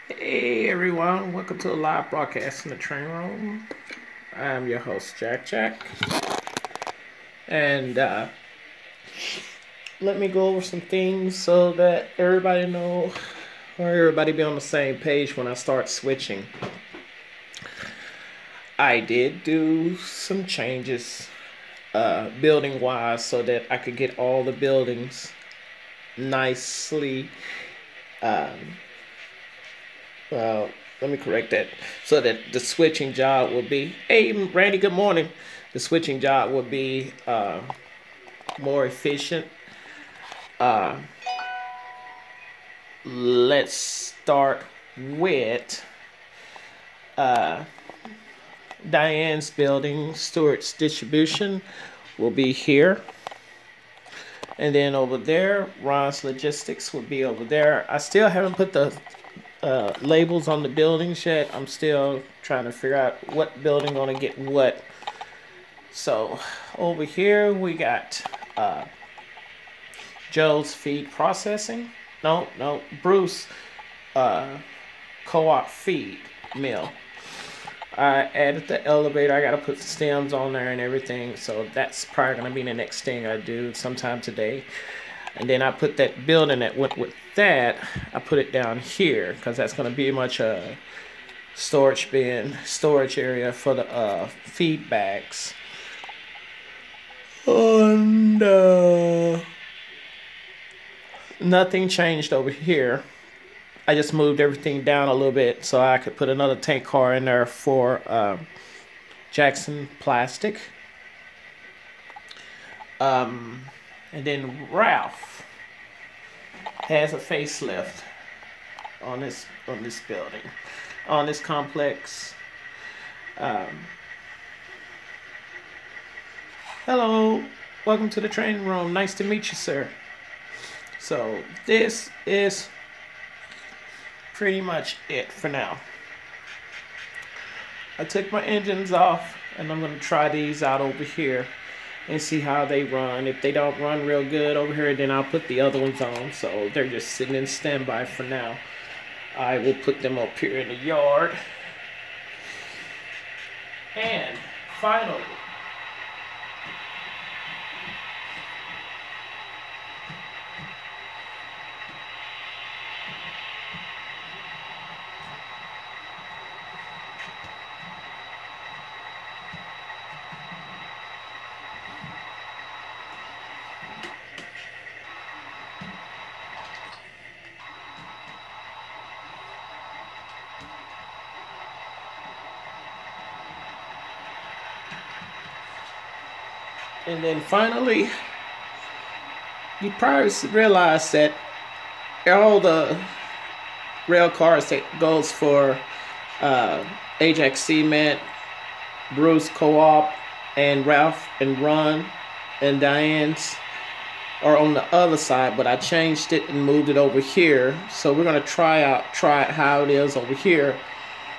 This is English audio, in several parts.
Hey everyone, welcome to a live broadcast in the train room. I'm your host Jack, and let me go over some things so that everybody know or everybody be on the same page when I start switching. I did do some changes, building wise, so that I could get all the buildings nicely. Um, well, let me correct that, so that the switching job would be. Hey, Randy. Good morning. The switching job would be more efficient. Uh, let's start with uh, Diane's building. Stewart's distribution will be here. And then over there, Ron's logistics will be over there. I still haven't put the labels on the buildings yet. I'm still trying to figure out what building gonna get what. So over here we got Joe's feed processing. No, Bruce uh, co-op feed mill. I added the elevator. I gotta put the stems on there and everything. So that's probably gonna be the next thing I do sometime today. And then I put that building that went with that. I put it down here because that's gonna be much a storage bin, storage area for the feed bags. And nothing changed over here. I just moved everything down a little bit so I could put another tank car in there for Jackson Plastic. And then Ralph has a facelift on this building, on this complex. Um, Hello, welcome to the training room. Nice to meet you, sir. So this is pretty much it for now. I took my engines off and I'm gonna try these out over here and see how they run. If they don't run real good over here, then I'll put the other ones on. So they're just sitting in standby for now. I will put them up here in the yard. And finally, you probably realize that all the rail cars that goes for uh, Ajax Cement, Bruce Co-op, and Ralph and Ron and Diane's are on the other side, but I changed it and moved it over here. So we're gonna try it how it is over here,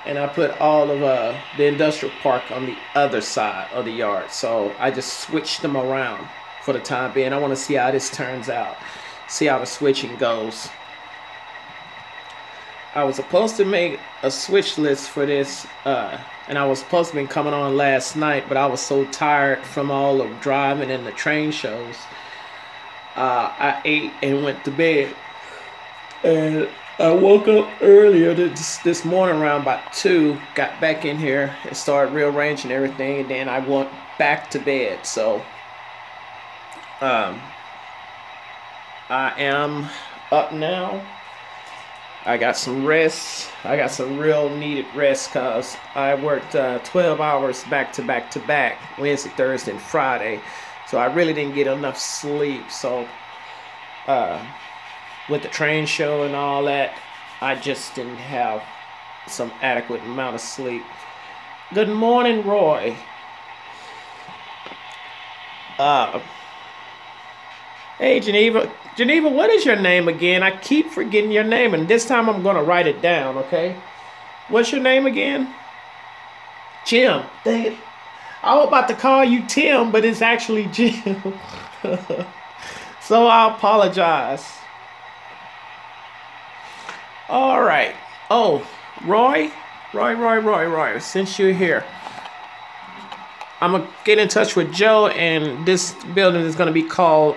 and I put all of the industrial park on the other side of the yard. So I just switched them around for the time being. I want to see how this turns out, see how the switching goes. I was supposed to make a switch list for this, and I was supposed to be coming on last night, but I was so tired from all the driving and the train shows. I ate and went to bed, and I woke up earlier this morning around about 2, got back in here and started rearranging everything, and then I went back to bed. So um, I am up now. I got some rest. I got some real needed rest because I worked 12 hours back to back to back, Wednesday, Thursday, and Friday. So I really didn't get enough sleep. So uh, with the train show and all that, I just didn't have some adequate amount of sleep. Good morning, Roy. Uh, hey, Geneva. Geneva, what is your name again? I keep forgetting your name, and this time I'm going to write it down, okay? What's your name again? Jim. Dang it. I was about to call you Tim, but it's actually Jim. So I apologize. All right. Oh, Roy, Roy. Since you're here, I'm gonna get in touch with Joe, and this building is gonna be called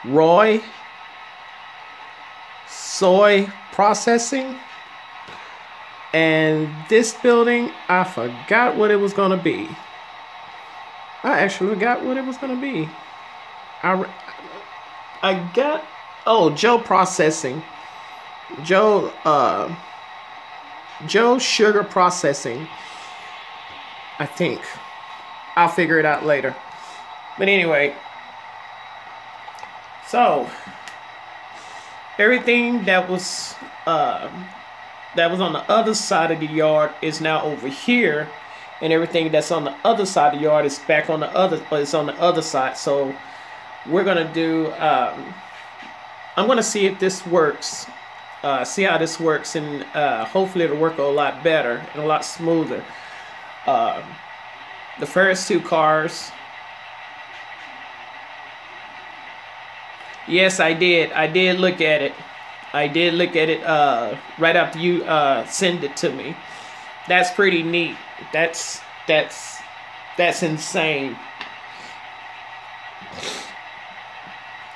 Roy Soy Processing. And this building, I forgot what it was gonna be. I actually forgot what it was gonna be. I got Joe Processing, Joe Joe Sugar Processing. I think I'll figure it out later. But anyway, so everything that was on the other side of the yard is now over here, and everything that's on the other side of the yard is back on the other, but it's on the other side. So we're gonna do. I'm gonna see if this works. See how this works, and hopefully it'll work a lot better and a lot smoother. The first two cars. Yes, I did. I did look at it. Right after you send it to me. That's pretty neat. That's insane.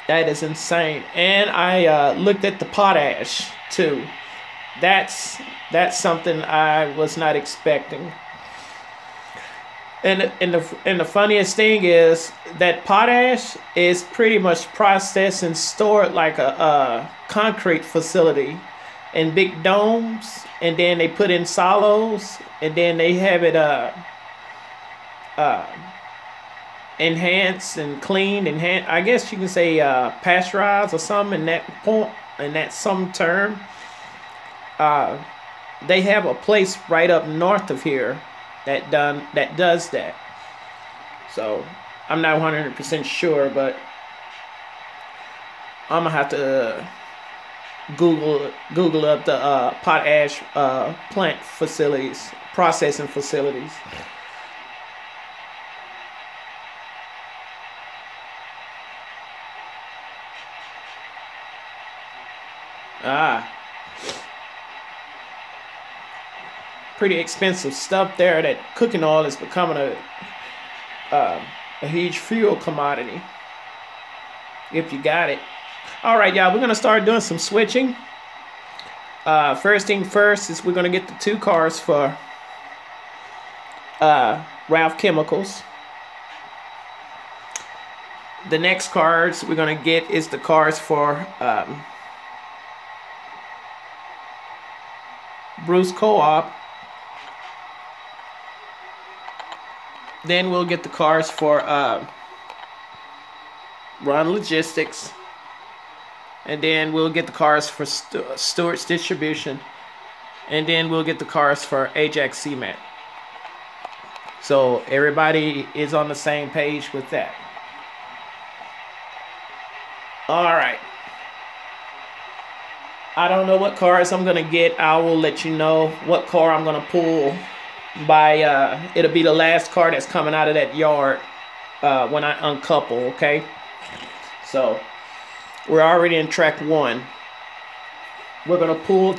That is insane. And I looked at the potash too. That's something I was not expecting. And the funniest thing is that potash is pretty much processed and stored like a concrete facility in big domes, and then they put in silos, and then they have it enhanced and cleaned, I guess you can say pasteurized or something in that point, in that some term. They have a place right up north of here that does that. So I'm not 100% sure, but I'm gonna have to Google up the potash plant facilities, processing facilities. Pretty expensive stuff there. That cooking oil is becoming a huge fuel commodity if you got it. All right, y'all, we're gonna start doing some switching. First thing first is we're gonna get the two cars for Ralph Chemicals. The next cars we're gonna get is the cars for Bruce Co-op. Then we'll get the cars for Ron Logistics. And then we'll get the cars for Stewart's Distribution. And then we'll get the cars for Ajax Cement. So everybody is on the same page with that. Alright. I don't know what cars I'm going to get. I will let you know what car I'm going to pull by it'll be the last car that's coming out of that yard when I uncouple. Okay, so we're already in track 1. We're gonna pull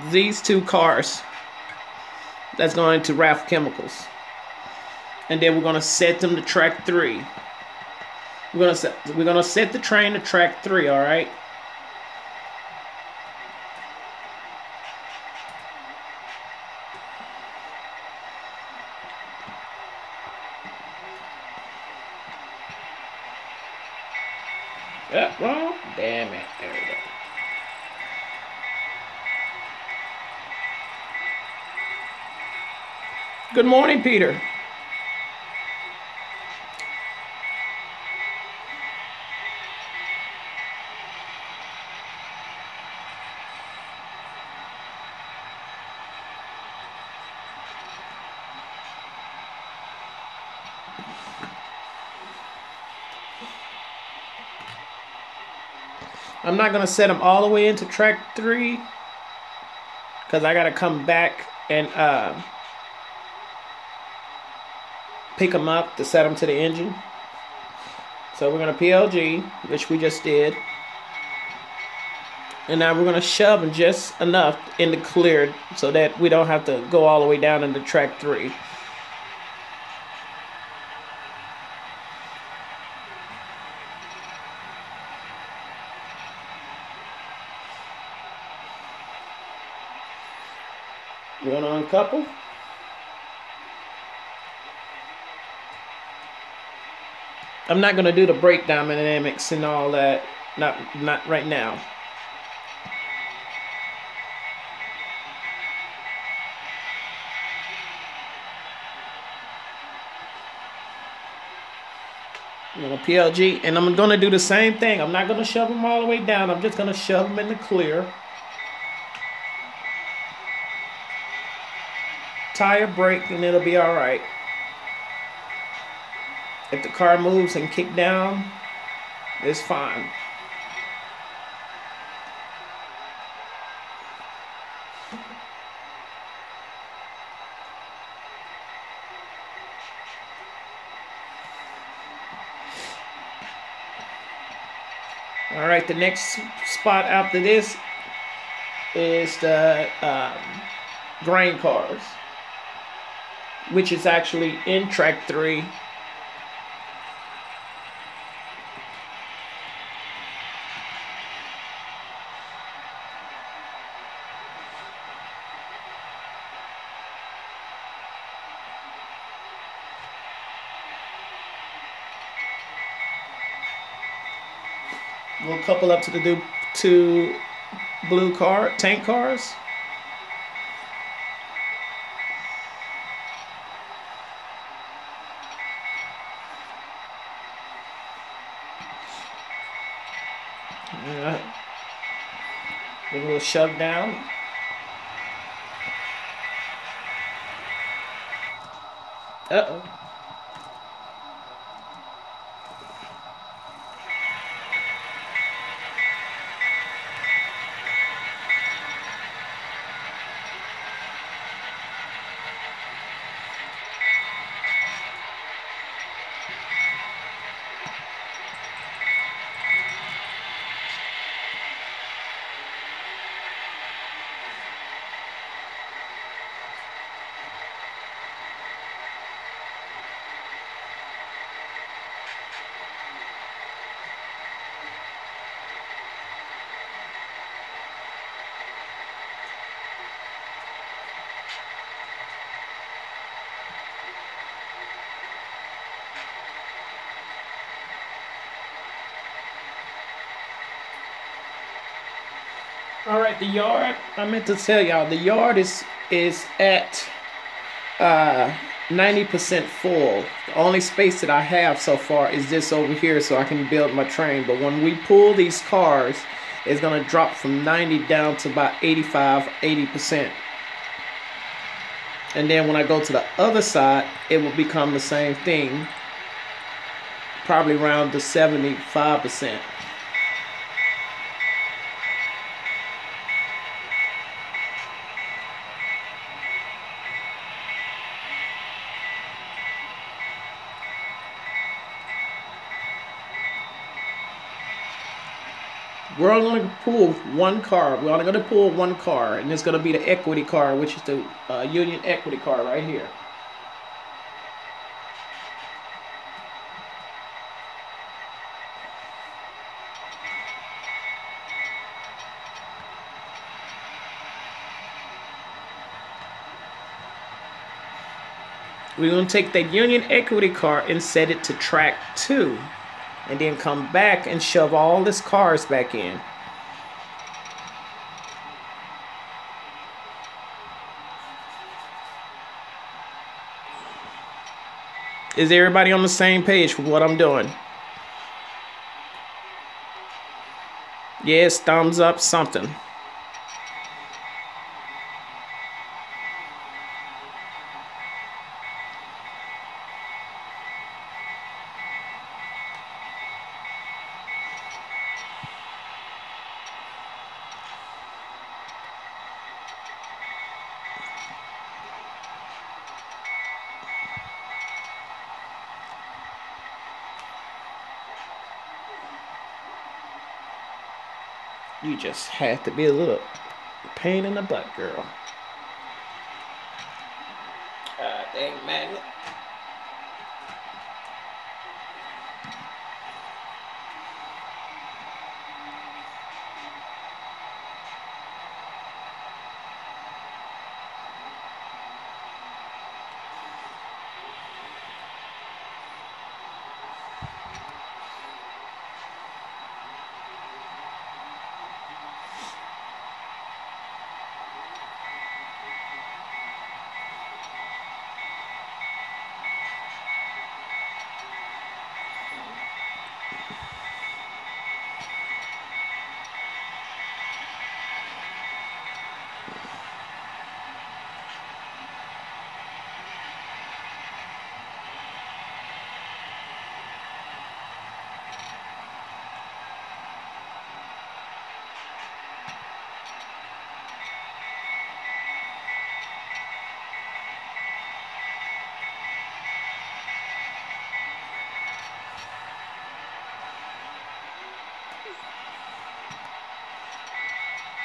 these two cars that's going to Ralph Chemicals, and then we're gonna set them to track 3. We're gonna set the train to track 3. All right. Wrong. Damn it. There we go. Good morning, Peter. I'm not going to set them all the way into track 3 because I got to come back and pick them up to set them to the engine. So we're going to PLG, which we just did. And now we're going to shove just enough in the clear so that we don't have to go all the way down into track 3. We're going to uncouple. I'm not going to do the brake dynamics and all that. Not right now. I'm going to PLG, and I'm going to do the same thing. I'm not going to shove them all the way down. I'm just going to shove them in the clear. Tire brake, and it'll be all right. If the car moves and kick down, it's fine. All right, the next spot after this is the grain cars, which is actually in track 3. We'll couple up to the two blue tank cars. A little shove down. Uh-oh. All right, the yard, I meant to tell y'all, the yard is at 90% full. The only space that I have so far is this over here so I can build my train. But when we pull these cars, it's going to drop from 90 down to about 85, 80%. And then when I go to the other side, it will become the same thing, probably around the 75%. We're only going to pull one car. We're only going to pull one car, and it's going to be the equity car, which is the Union equity car right here. We're going to take that Union equity car and set it to track 2. And then come back and shove all these cars back in. Is everybody on the same page with what I'm doing? Yes, thumbs up, something. You just had to be a little pain in the butt, girl. Dang magnet.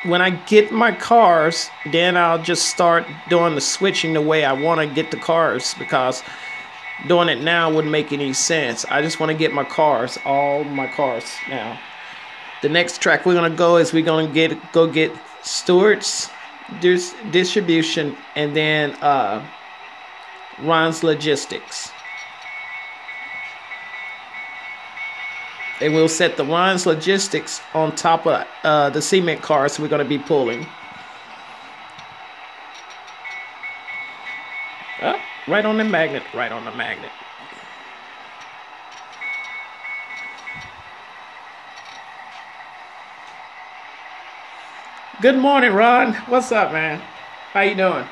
When I get my cars, then I'll just start doing the switching the way I want to get the cars, because doing it now wouldn't make any sense. I just want to get my cars, all my cars now. The next track we're gonna go is we're gonna go get Stewart's distribution, and then Ron's Logistics. And we'll set the Ron's Logistics on top of the cement cars we're going to be pulling. Right on the magnet, right on the magnet. Good morning, Ron. What's up, man? How you doing?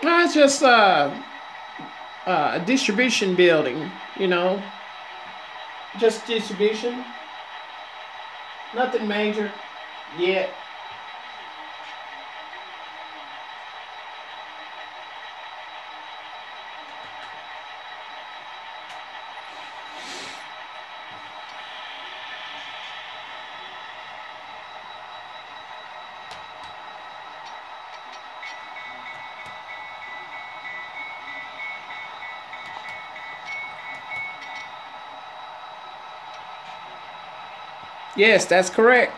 It's just a distribution building, you know. Just distribution. Nothing major yet. Yes, that's correct.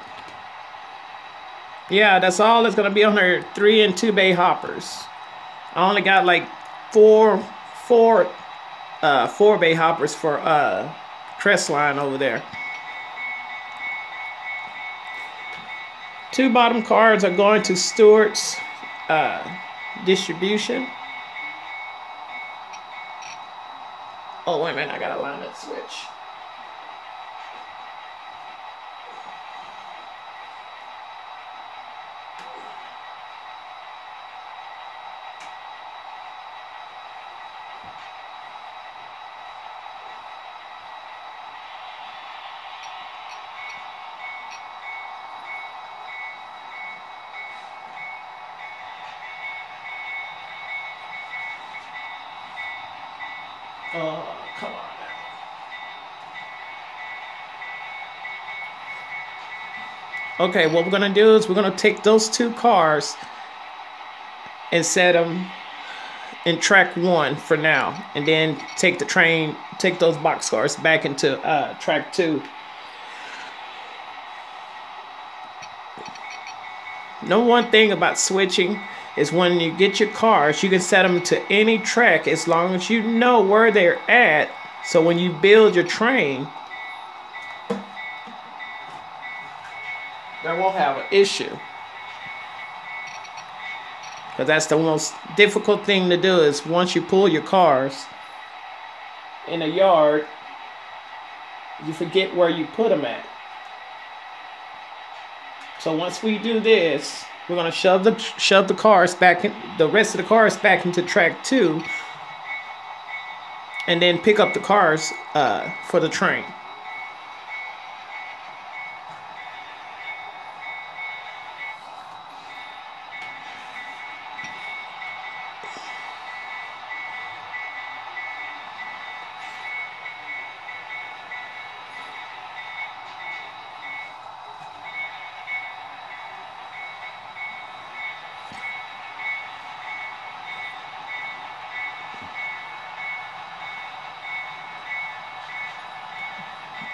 Yeah, that's all that's gonna be on her 3 and 2 bay hoppers. I only got like four 4 bay hoppers for Crestline over there. 2 bottom cards are going to Stewart's distribution. Oh, wait a minute, I gotta line that switch. Oh, come on now. Okay, what we're gonna do is we're gonna take those 2 cars and set them in track 1 for now, and then take those box cars back into track 2. No one thing about switching is when you get your cars, you can set them to any track as long as you know where they're at. So when you build your train, there won't have an issue. Because that's the most difficult thing to do, is once you pull your cars in a yard, you forget where you put them at. So once we do this, we're gonna shove the cars back in, the rest of the cars back into track 2, and then pick up the cars for the train.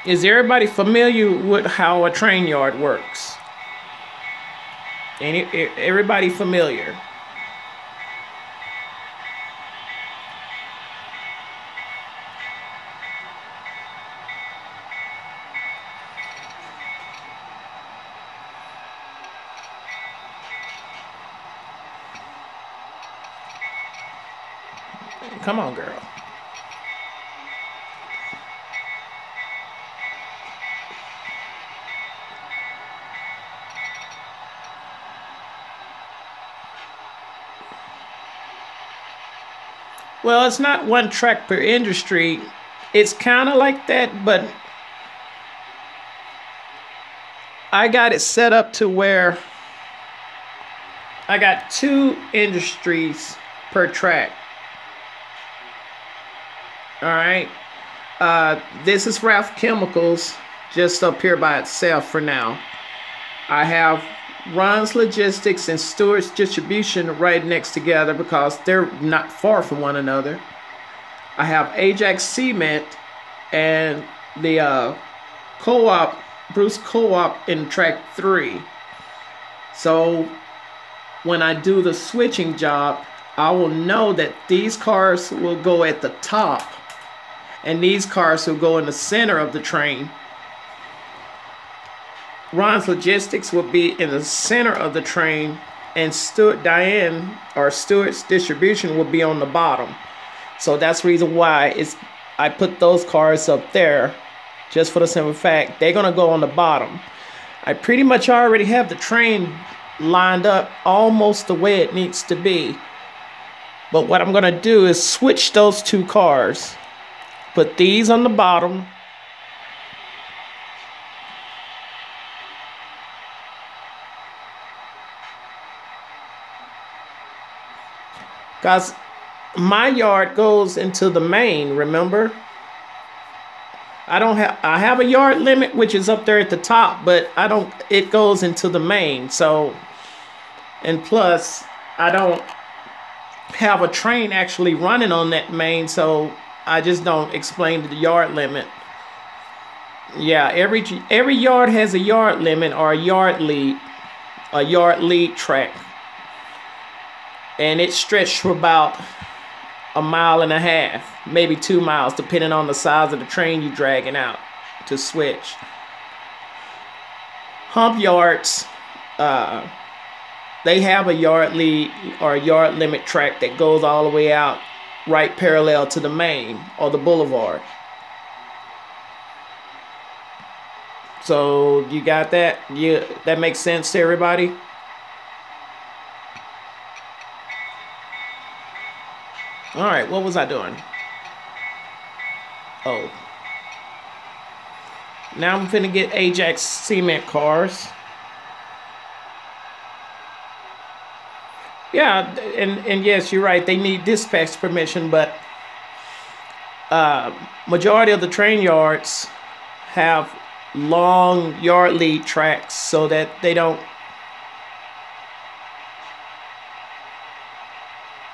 Is everybody familiar with how a train yard works? Everybody familiar? Come on, girl. Well, it's not one track per industry. It's kind of like that, but I got it set up to where I got 2 industries per track. All right. This is Ralph Chemicals, just up here by itself for now. I have Ron's Logistics and Stewart's Distribution right next together because they're not far from one another. I have Ajax Cement and the Co-op, Bruce Co-op in track 3. So when I do the switching job, I will know that these cars will go at the top and these cars will go in the center of the train. Ron's Logistics will be in the center of the train, and Stewart's Distribution will be on the bottom. So that's the reason why I put those cars up there, just for the simple fact they're gonna go on the bottom. I pretty much already have the train lined up almost the way it needs to be. But what I'm gonna do is switch those 2 cars. Put these on the bottom. Because my yard goes into the main, remember? I have a yard limit which is up there at the top, but it goes into the main. So, and plus I don't have a train actually running on that main, so I just don't explain the yard limit. Yeah, every yard has a yard limit or a yard lead track. And it's stretched for about 1.5 miles, maybe 2 miles, depending on the size of the train you're dragging out to switch. Hump yards, they have a yard lead or a yard limit track that goes all the way out right parallel to the main or the boulevard. So you got that? Yeah, that makes sense to everybody? All right, what was I doing? Oh. Now I'm finna get Ajax Cement cars. Yeah, and yes, you're right. They need dispatch permission, but majority of the train yards have long yard lead tracks so that they don't.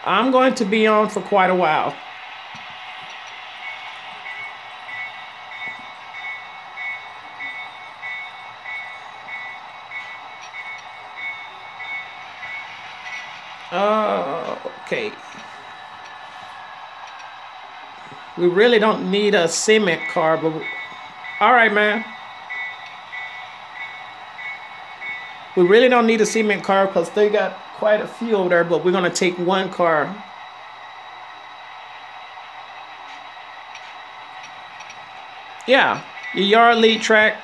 I'm going to be on for quite a while. Okay. We really don't need a cement car, but all right, man. We really don't need a cement car because they got quite a few over there, but we're going to take one car. Yeah, your yard lead track.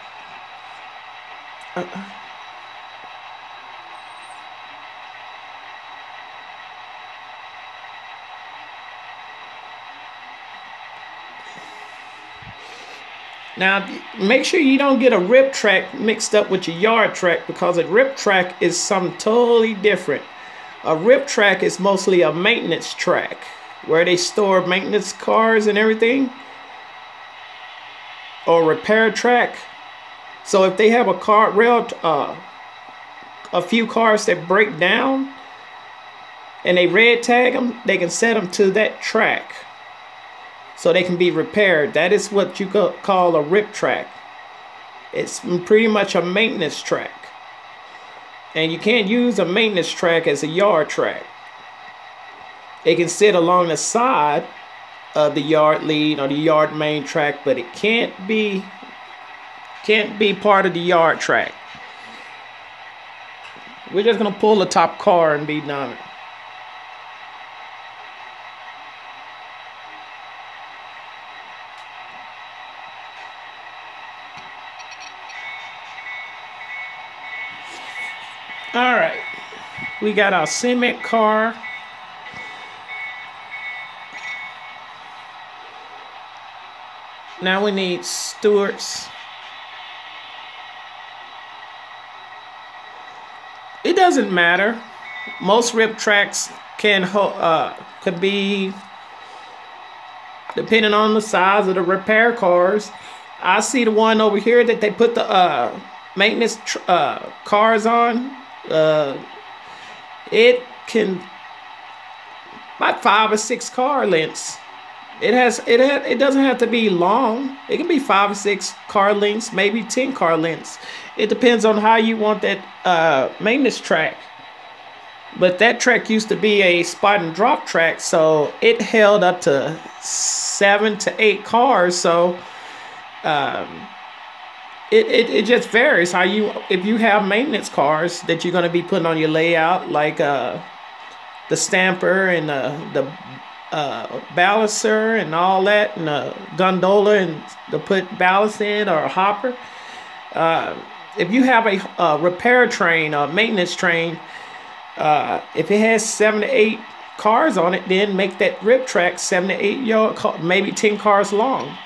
Now, make sure you don't get a rip track mixed up with your yard track, because a rip track is something totally different. A rip track is mostly a maintenance track where they store maintenance cars and everything, or repair track. So if they have a few cars that break down and they red tag them, they can set them to that track so they can be repaired. That is what you call a rip track. It's pretty much a maintenance track. And you can't use a maintenance track as a yard track. It can sit along the side of the yard lead or the yard main track, but it can't be part of the yard track. We're just gonna pull the top car and be done. All right, we got our cement car. Now we need stewards. It doesn't matter. Most rip tracks could be, depending on the size of the repair cars. I see the one over here that they put the maintenance cars on. It can about 5 or 6 car lengths. It doesn't have to be long. It can be 5 or 6 car lengths, maybe 10 car lengths. It depends on how you want that maintenance track. But that track used to be a spot and drop track, so it held up to 7 to 8 cars. So it just varies how if you have maintenance cars that you're going to be putting on your layout, like the stamper and the balancer and all that, and a gondola and to put ballast in, or a hopper. If you have a repair train or maintenance train, if it has 7 to 8 cars on it, then make that rip track 7 to 8 yard, maybe 10 cars long.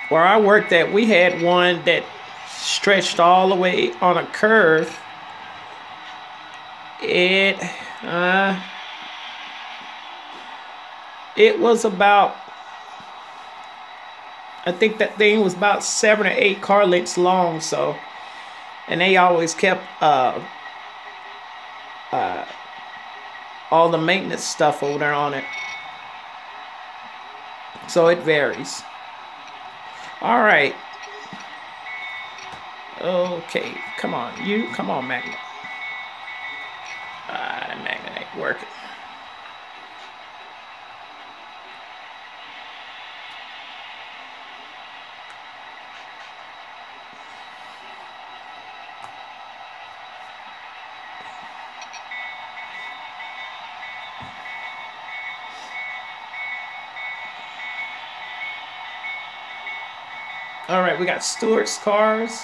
Where I worked at, we had one that stretched all the way on a curve. It was about, I think that thing was about 7 or 8 car lengths long. So, and they always kept all the maintenance stuff over there on it. So it varies. All right. Okay, come on, Magnet. Magnet ain't working. All right, we got Stewart's cars.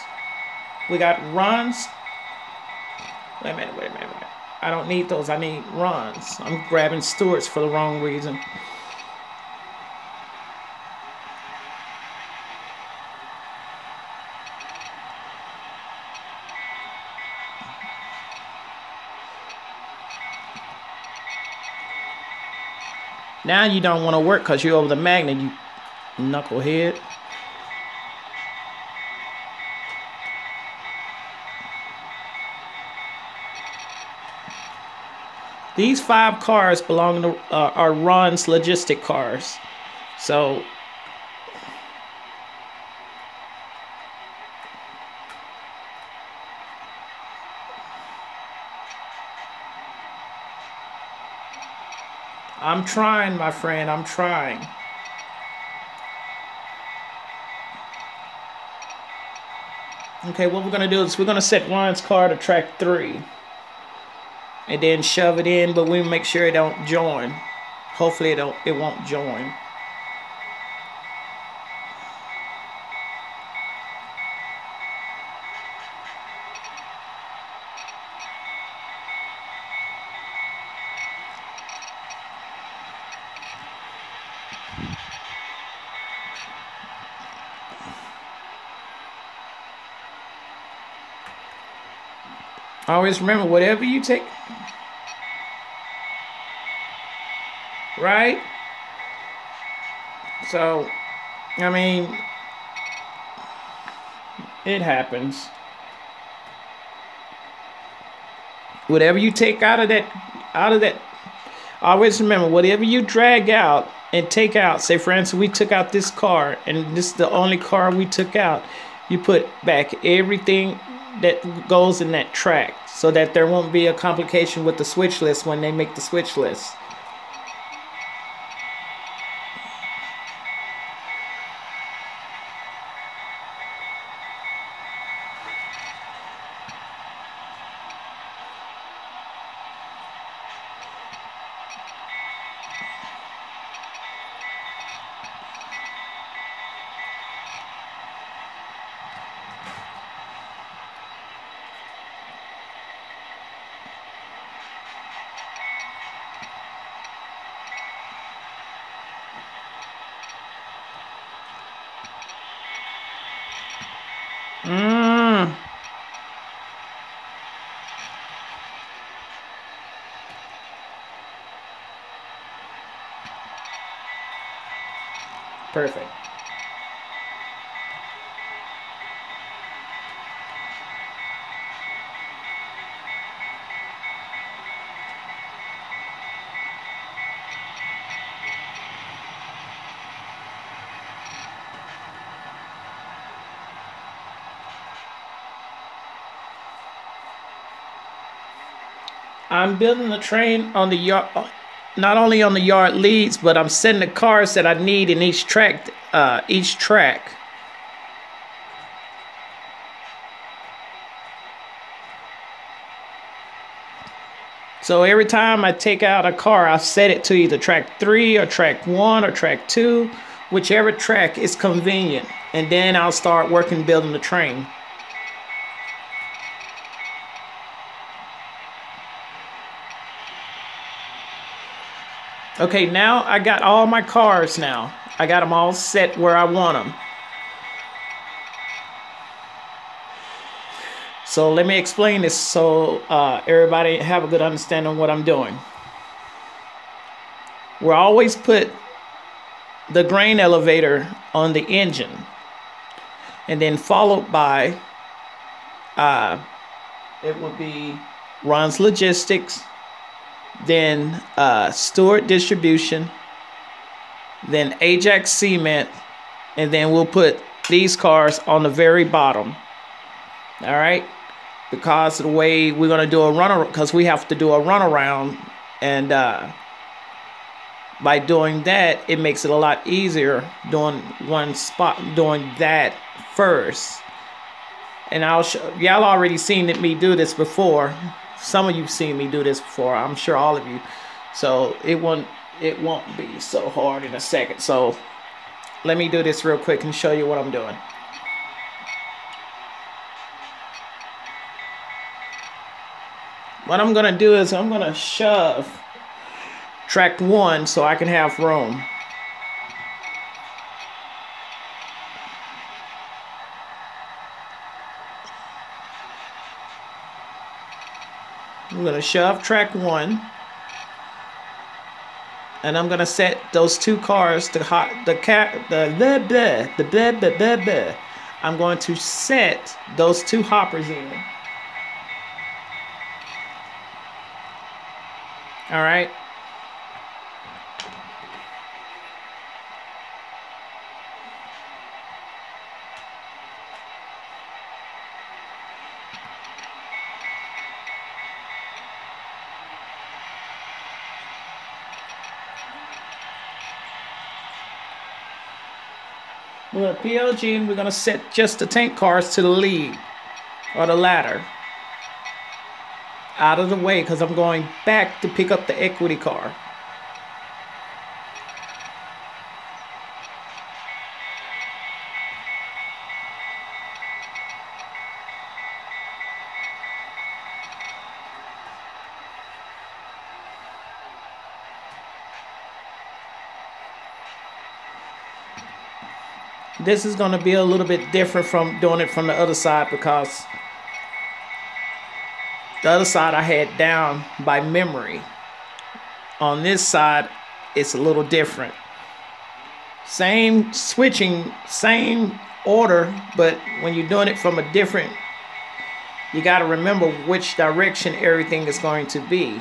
We got runs. Wait a minute. I don't need those. I need runs. I'm grabbing Stewart's for the wrong reason. Now you don't want to work because you're over the magnet, you knucklehead. These 5 cars belong to are Ron's logistic cars. So I'm trying, my friend. I'm trying. Okay, what we're gonna do is we're gonna set Ron's car to track 3, and then shove it in, but we make sure it don't join. Hopefully it won't join. Always remember, whatever you take, right? So, I mean, it happens. Whatever you take out of that, always remember, whatever you drag out and take out, say for instance, we took out this car and this is the only car we took out, you put back everything that goes in that track so that there won't be a complication with the switch list when they make the switch list. Perfect. I'm building the train on the yard, not only on the yard leads, but I'm setting the cars that I need in each track. So every time I take out a car, I set it to either track 3 or track 1 or track 2, whichever track is convenient, and then I'll start working building the train. Okay, now I got all my cars now. I got them all set where I want them. So let me explain this so everybody have a good understanding of what I'm doing. We'll always put the grain elevator on the engine, and then followed by it would be Ron's Logistics, then Stewart Distribution, then Ajax Cement, and then we'll put these cars on the very bottom. All right, because of the way we're gonna do a run, because we have to do a runaround, and by doing that, it makes it a lot easier doing one spot, doing that first. And I'll show y'all already seen me do this before. Some of you seen me do this before. I'm sure all of you. So it won't be so hard in a second. So let me do this real quick and show you what I'm doing. What I'm gonna do is I'm gonna shove track 1 so I can have room. I'm gonna shove track 1, and I'm gonna set those 2 cars to I'm going to set those 2 hoppers in. All right. We're going to PLG and we're going to set just the tank cars to the lead or the ladder out of the way because I'm going back to pick up the equity car. This is going to be a little bit different from doing it from the other side because the other side I had down by memory. On this side, it's a little different. Same switching, same order, but when you're doing it from a different, you got to remember which direction everything is going to be.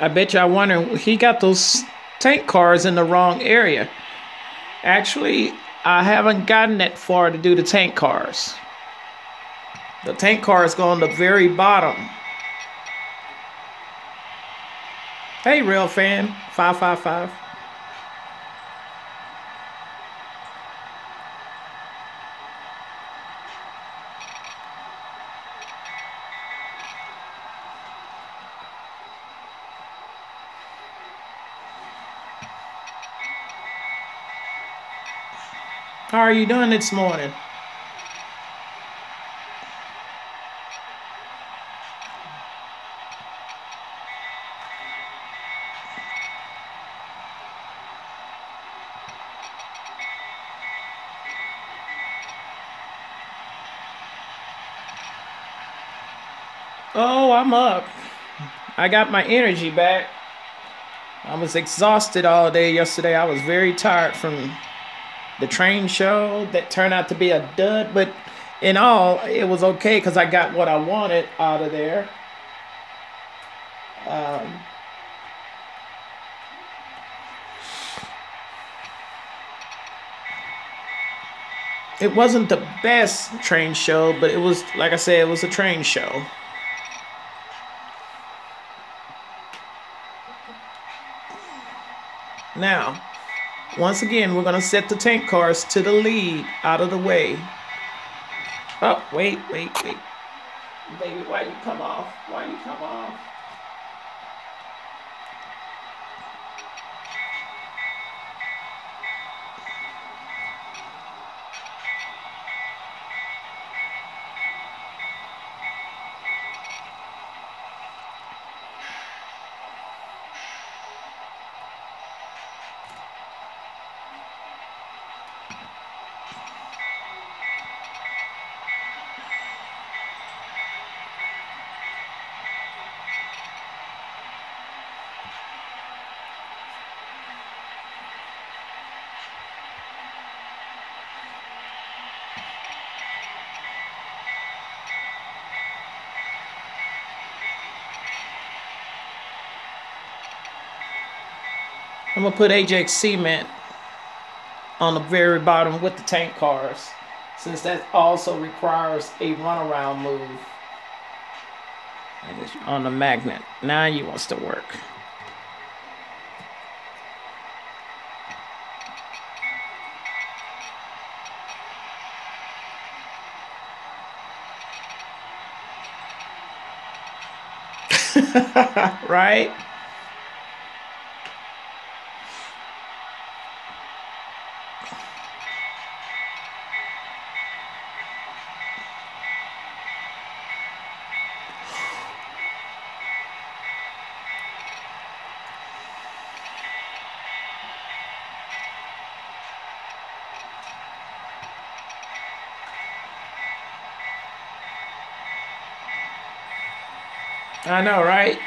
I bet you I wonder, he got those tank cars in the wrong area. Actually, I haven't gotten that far to do the tank cars. The tank cars go on the very bottom. Hey, Real Fan 555. How are you doing this morning? Oh, I'm up. I got my energy back. I was exhausted all day yesterday. I was very tired from the train show that turned out to be a dud, but in all, it was okay because I got what I wanted out of there. It wasn't the best train show, but it was, like I said, it was a train show. Now, once again, we're going to set the tank cars to the lead, out of the way. Oh, wait. Baby, why you come off? Why you come off? I'm going to put Ajax Cement on the very bottom with the tank cars, since that also requires a runaround move on the magnet. Now you wants to work. Right? I know, right?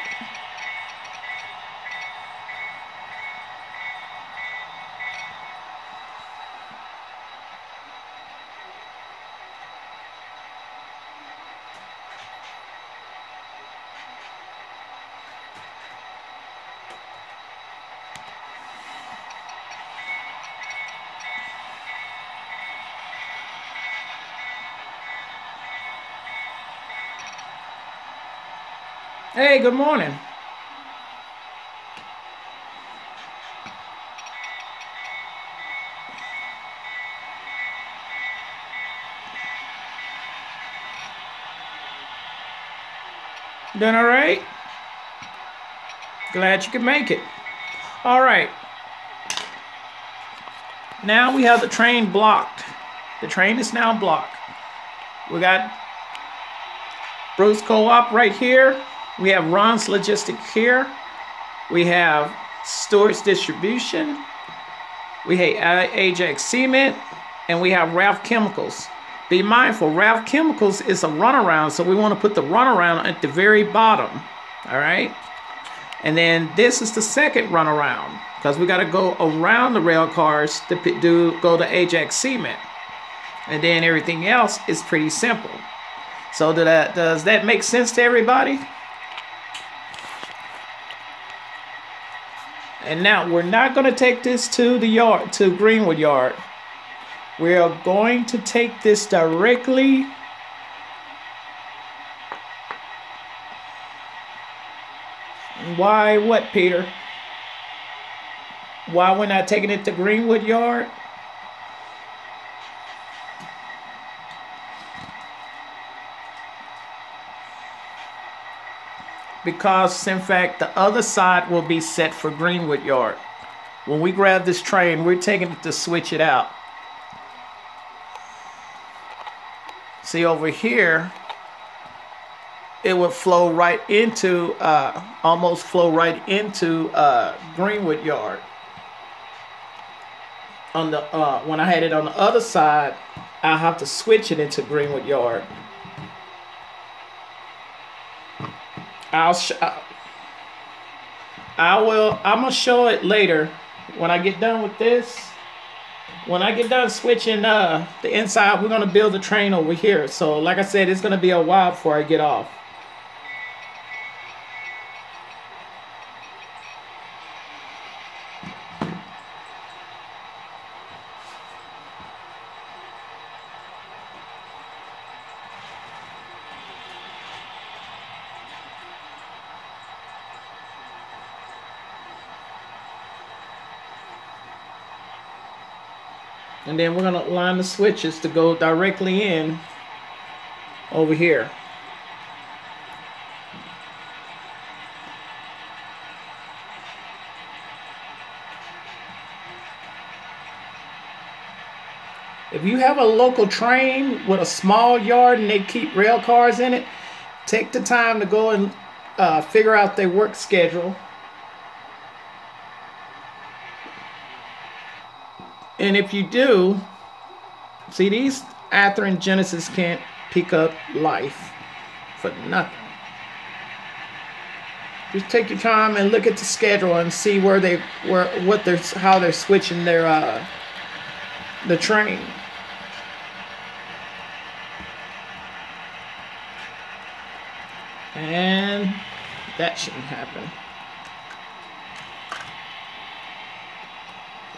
Hey, good morning. Doing all right? Glad you could make it. All right. Now we have the train blocked. The train is now blocked. We got Bruce Co-op right here. We have Ron's Logistics here. We have Stewart's Distribution. We have Ajax Cement. And we have Ralph Chemicals. Be mindful, Ralph Chemicals is a runaround, so we want to put the runaround at the very bottom. All right? And then this is the second runaround, because we got to go around the rail cars to go to Ajax Cement. And then everything else is pretty simple. So does that make sense to everybody? And now we're not going to take this to the yard, to Greenwood Yard. We are going to take this directly Why what, Peter? Why we're not taking it to Greenwood Yard? Because, in fact, the other side will be set for Greenwood Yard. When we grab this train, we're taking it to switch it out. See, over here, it would flow right into, almost flow right into Greenwood Yard. On the when I had it on the other side, I'll have to switch it into Greenwood Yard. I'm gonna show it later when I get done with this. When I get done switching the inside, we're gonna build the train over here. So like I said, it's gonna be a while before I get off. And then we're going to line the switches to go directly in over here. If you have a local train with a small yard and they keep rail cars in it, take the time to go and figure out their work schedule. And if you do, see, these Ather and Genesis can't pick up life for nothing. Just take your time and look at the schedule and see how they're switching their the train. And that shouldn't happen.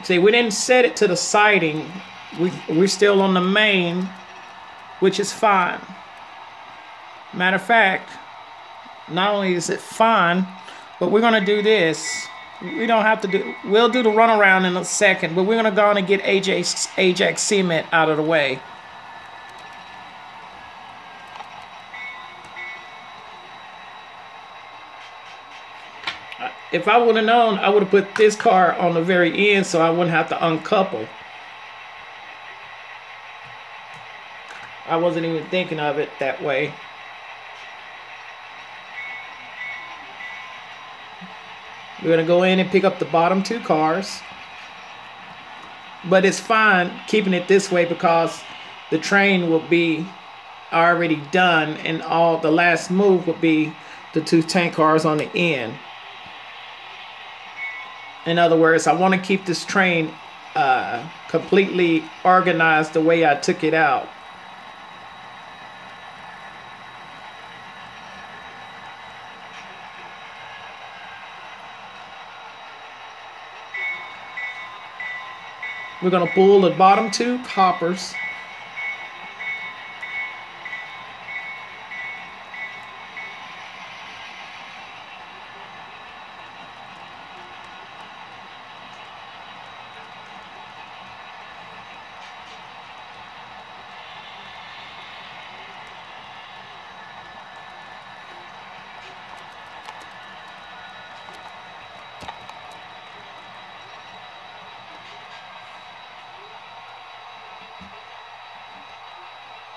See, we didn't set it to the siding. We're still on the main, which is fine. Matter of fact, not only is it fine, but we're gonna do this. We don't have to do. We'll do the runaround in a second, but we're gonna go on and get Ajax Cement out of the way. If I would have known, I would have put this car on the very end so I wouldn't have to uncouple. I wasn't even thinking of it that way. We're going to go in and pick up the bottom two cars. But it's fine keeping it this way because the train will be already done and all the last move will be the 2 tank cars on the end. In other words, I want to keep this train completely organized the way I took it out. We're going to pull the bottom 2 hoppers.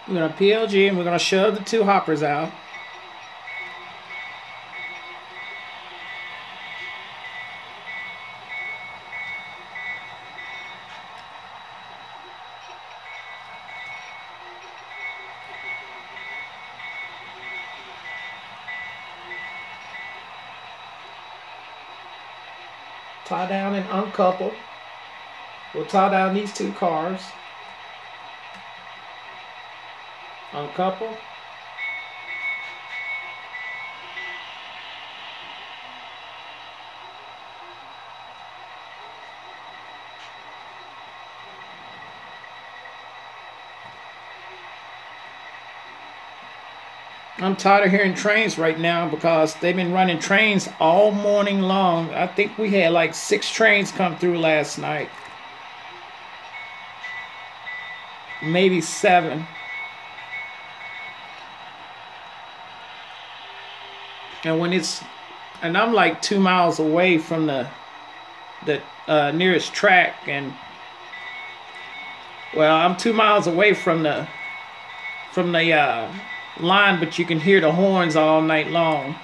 We're going to PLG and we're going to shove the 2 hoppers out. Tie down and uncouple. We'll tie down these 2 cars. Uncouple. I'm tired of hearing trains right now because they've been running trains all morning long. I think we had like 6 trains come through last night. Maybe 7. And I'm like 2 miles away from the nearest track, and well, I'm 2 miles away from the line, but you can hear the horns all night long.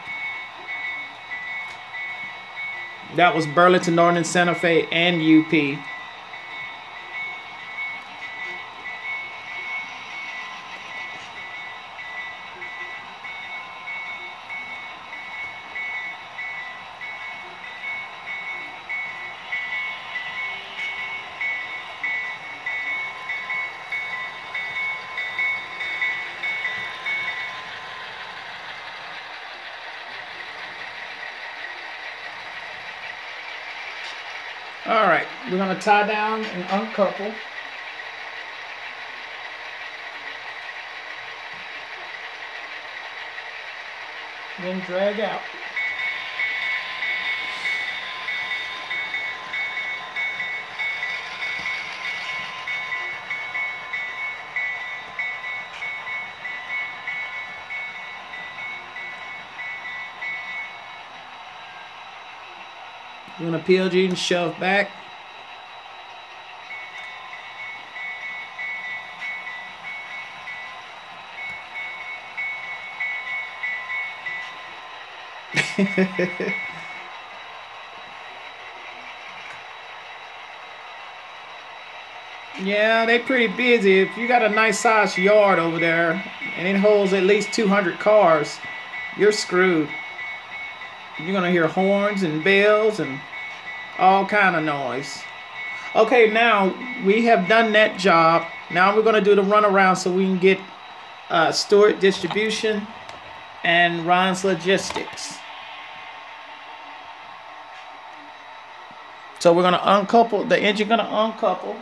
That was Burlington Northern, Santa Fe, and UP. All right, we're going to tie down and uncouple. Then drag out. You're going to PLG and shove back. Yeah, they pretty busy. If you got a nice sized yard over there and it holds at least 200 cars, you're screwed. You're gonna hear horns and bells and all kind of noise. Okay, now we have done that job. Now we're gonna do the runaround so we can get Stewart Distribution and Ron's Logistics. So we're gonna uncouple the engine. Gonna uncouple.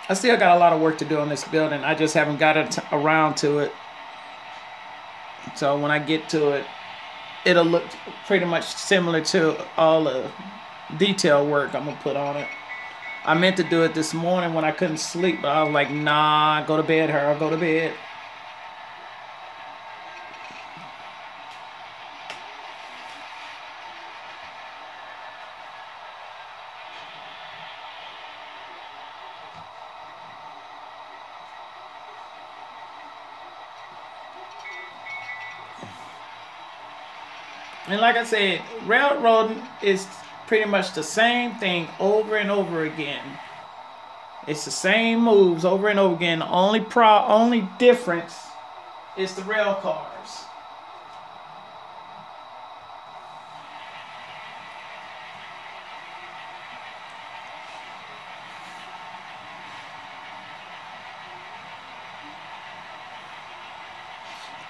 I still got a lot of work to do on this building. I just haven't got around to it. So when I get to it, it'll look pretty much similar to all the detail work I'm going to put on it. I meant to do it this morning when I couldn't sleep, but I was like, nah, go to bed, Harold, go to bed. And like I said, railroading is pretty much the same thing over and over again. It's the same moves over and over again. The only difference is the rail cars.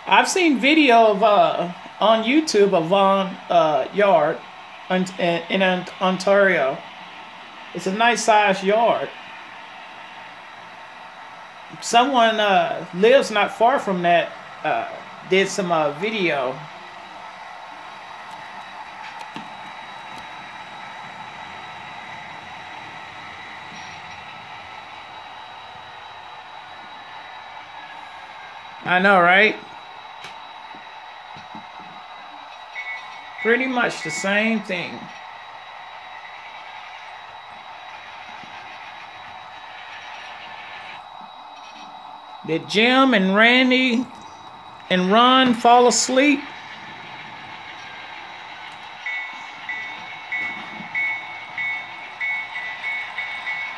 I've seen video of on YouTube of Von Yard in Ontario. It's a nice sized yard. Someone lives not far from that. Did some video. I know, right? Pretty much the same thing. Did Jim and Randy and Ron fall asleep?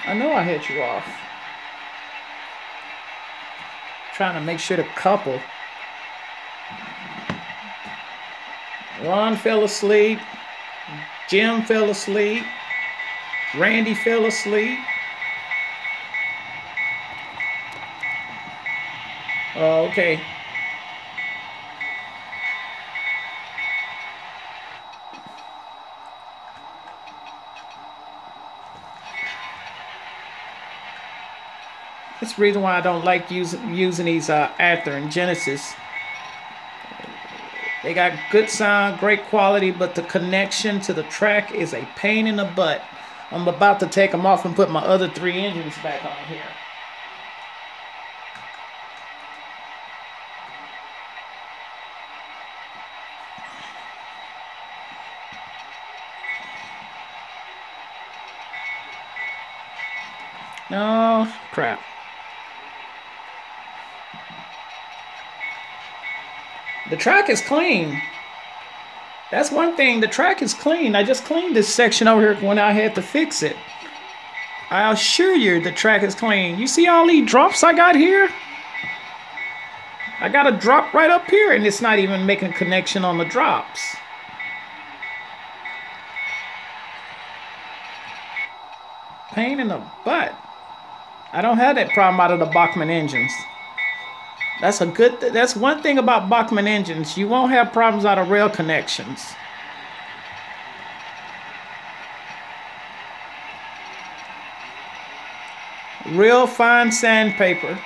I know I hit you off. Trying to make sure the couple. Ron fell asleep. Jim fell asleep. Randy fell asleep. Oh, okay. That's the reason why I don't like using these Ather and Genesis. They got good sound, great quality, but the connection to the track is a pain in the butt. I'm about to take them off and put my other 3 engines back on here. No, crap. The track is clean. That's one thing. The track is clean. I just cleaned this section over here when I had to fix it. I assure you the track is clean. You see all these drops I got here? I got a drop right up here and it's not even making a connection on the drops. Pain in the butt. I don't have that problem out of the Bachmann engines. That's one thing about Bachmann engines. You won't have problems out of rail connections. Real fine sandpaper.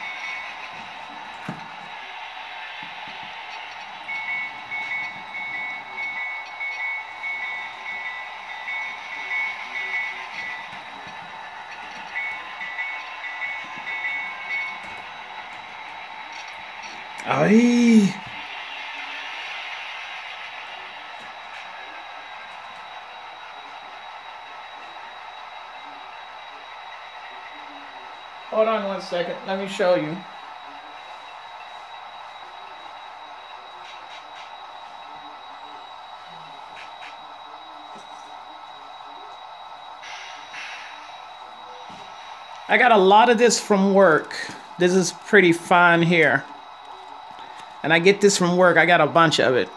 Ay. Hold on one second. Let me show you. I got a lot of this from work. This is pretty fine here. And I get this from work. I got a bunch of it.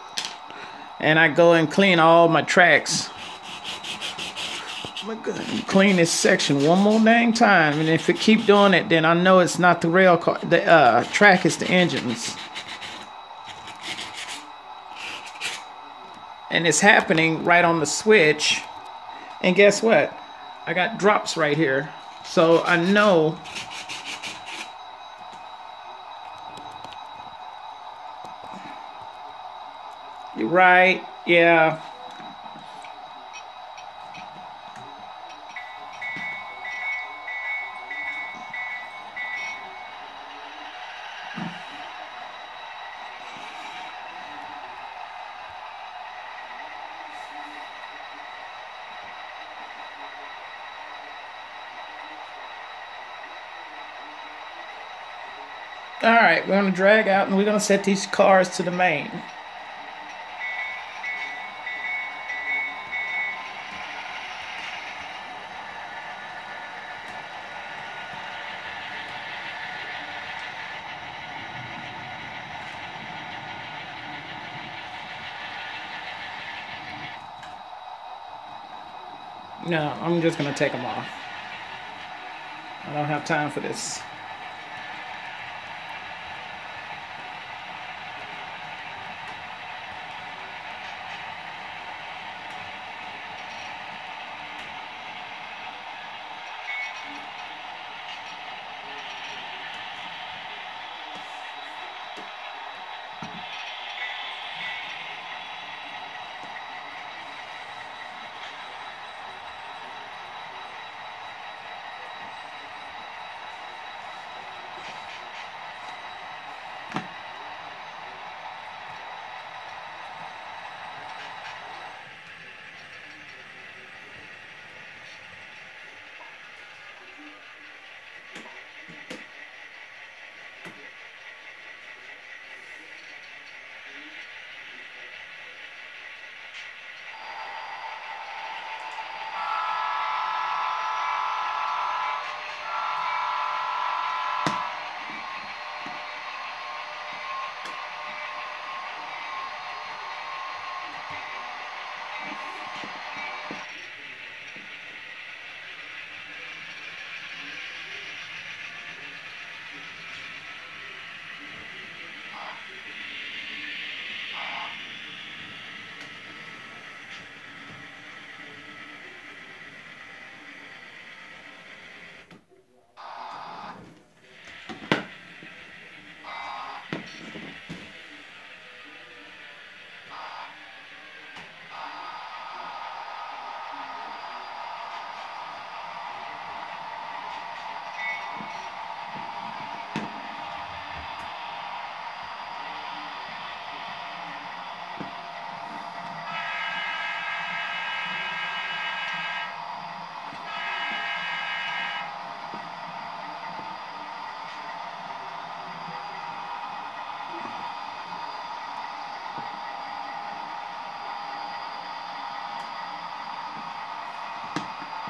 And I go and clean all my tracks. I'm gonna clean this section one more dang time. And if it keep doing it, then I know it's not the rail car. The track is the engines. And it's happening right on the switch. And guess what? I got drops right here. So I know you're right, yeah. All right, we're gonna drag out and we're gonna set these cars to the main. No, I'm just gonna take them off. I don't have time for this.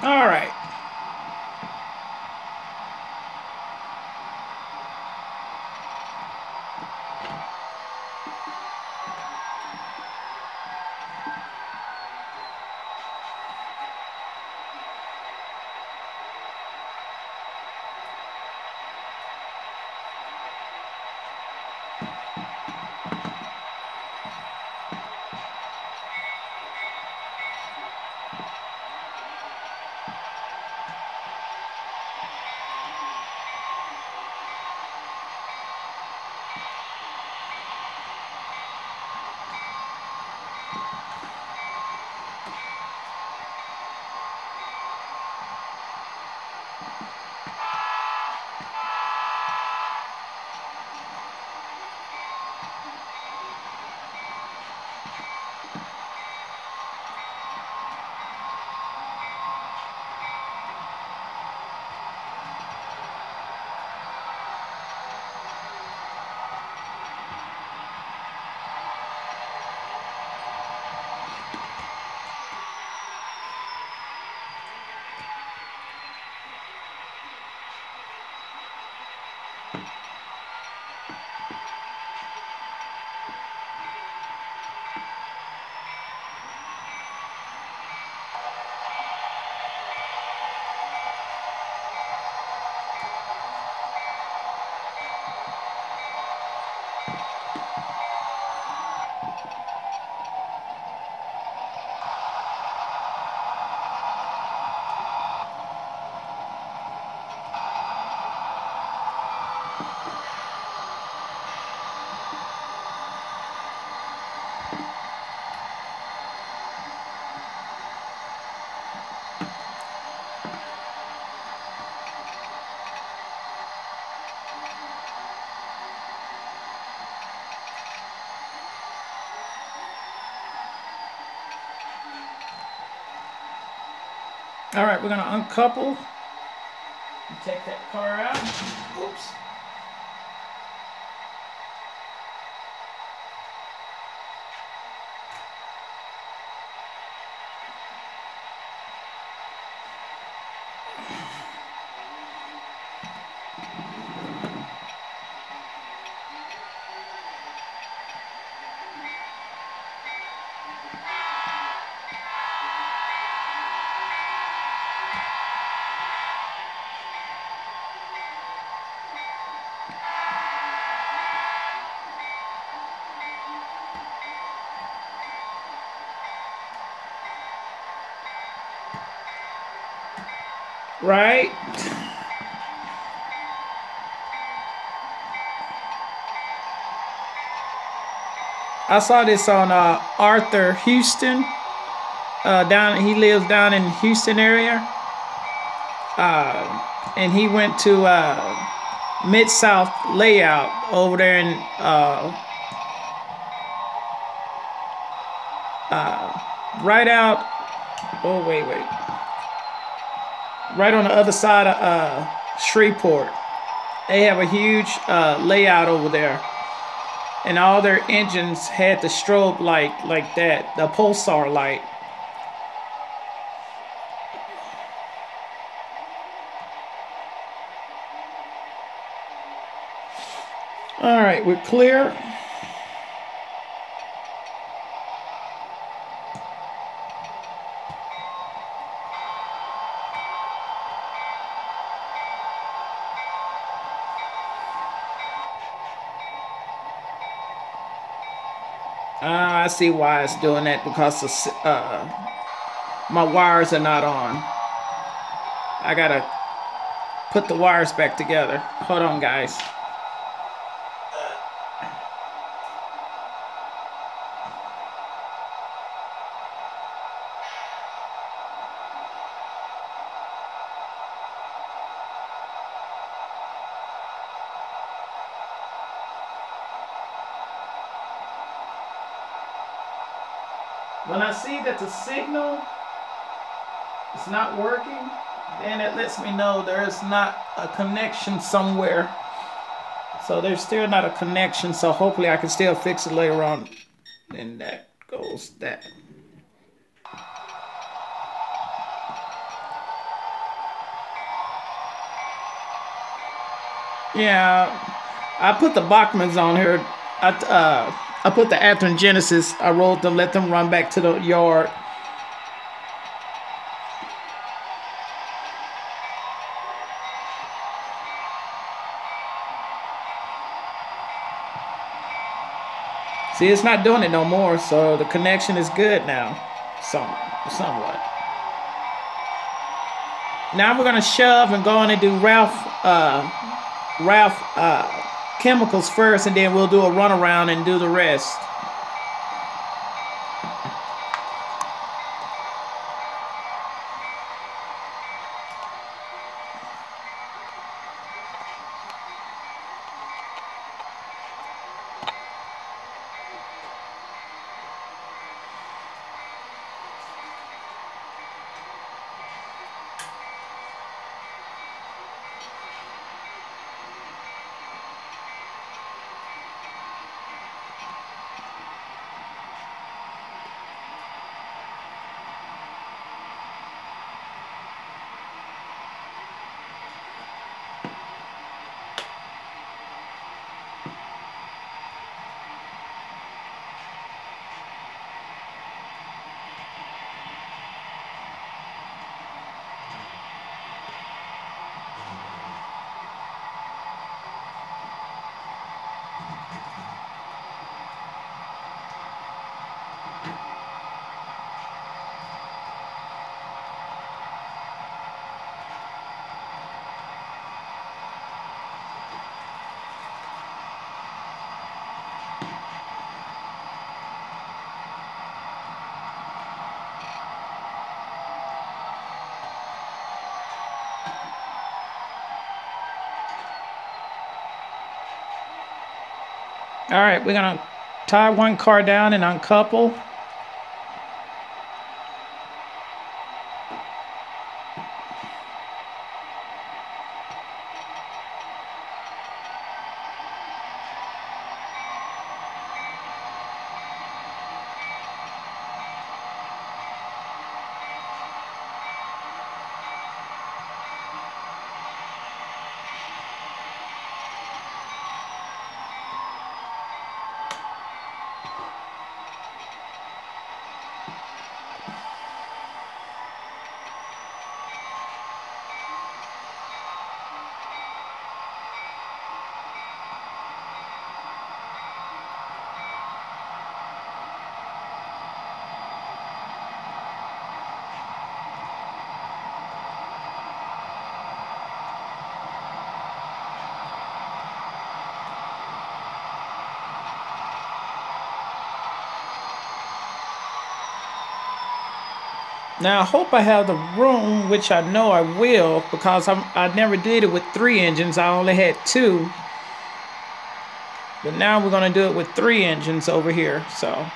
All right. All right, we're gonna uncouple and take that car out. Oops. Right? I saw this on Arthur Houston. He lives down in Houston area, and he went to Mid South Layout over there in right out. Oh wait, right on the other side of Shreveport. They have a huge layout over there, and all their engines had the strobe light like that, the pulsar light. All right, we're clear. I see why it's doing that, because my wires are not on. I gotta put the wires back together. Hold on, guys. When I see that the signal is not working, then it lets me know there is not a connection somewhere. So there's still not a connection, so hopefully I can still fix it later on. And that goes that. Yeah, I put the Bachmans on here. I put the Athearn Genesis. I rolled them, let them run back to the yard. See, it's not doing it no more, so the connection is good now, somewhat. Now we're gonna shove and go on and do Ralph chemicals first, and then we'll do a runaround and do the rest. All right, we're gonna tie one car down and uncouple. Now I hope I have the room, which I know I will, because I never did it with 3 engines. I only had 2. But now we're going to do it with 3 engines over here. So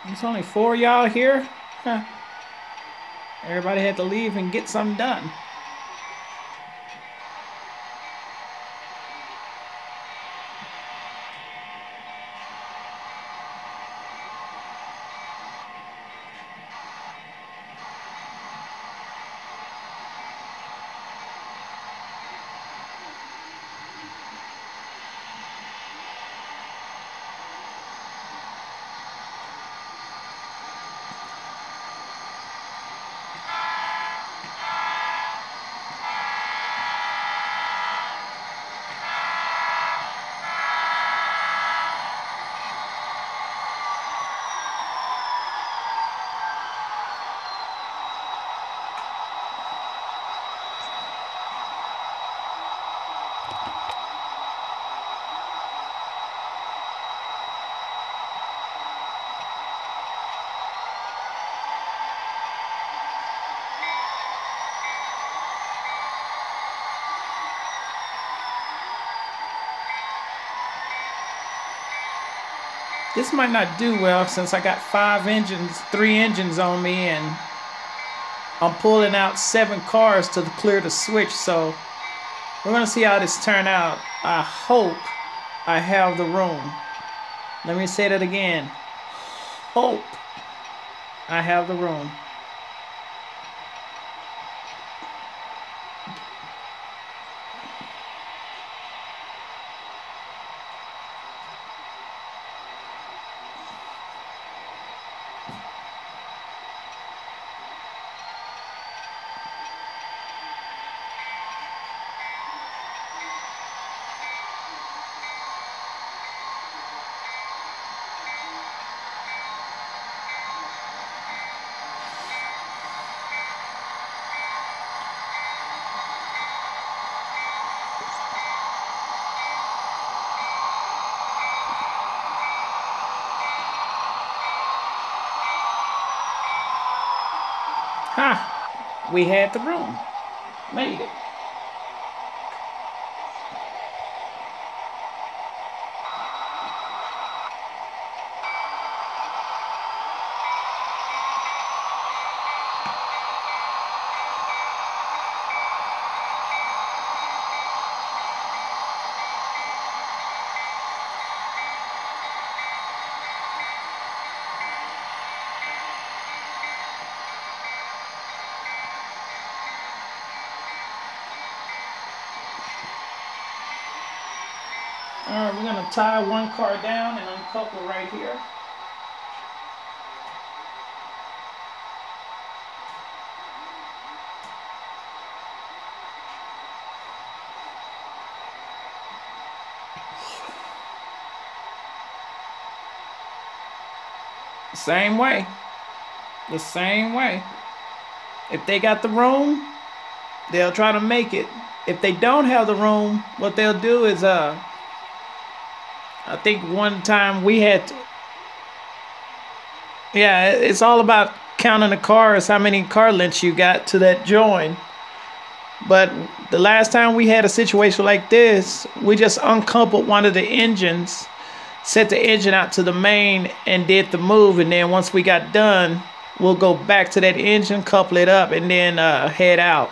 there's only 4 y'all here. Huh. Everybody had to leave and get something done. This might not do well since I got 3 engines on me, and I'm pulling out 7 cars to clear the switch. So we're gonna see how this turn out. I hope I have the room. Let me say that again. Hope I have the room. Ha! We had the room. Made it. All right, we're gonna tie 1 car down and uncouple right here. Same way. The same way. If they got the room, they'll try to make it. If they don't have the room, what they'll do is I think one time we had to, yeah, it's all about counting the cars, how many car lengths you got to that join. But the last time we had a situation like this, we just uncoupled one of the engines, set the engine out to the main, and did the move. And then once we got done, we'll go back to that engine, couple it up, and then head out.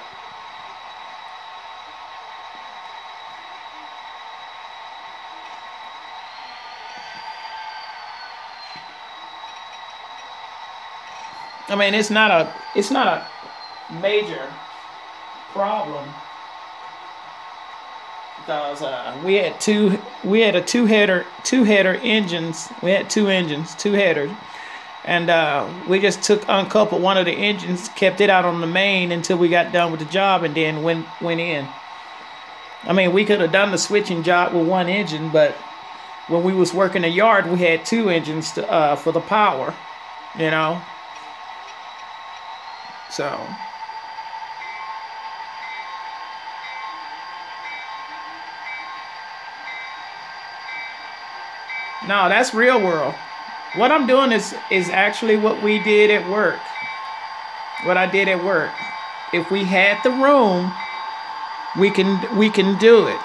I mean, it's not a major problem. because we had a two header engines. We had two engines, two headers, and we just uncoupled one of the engines, kept it out on the main until we got done with the job, and then went in. I mean, we could have done the switching job with one engine, but when we was working the yard, we had two engines for the power, you know. So no, that's real world. What I'm doing is actually what we did at work. What I did at work. If we had the room, we can do it.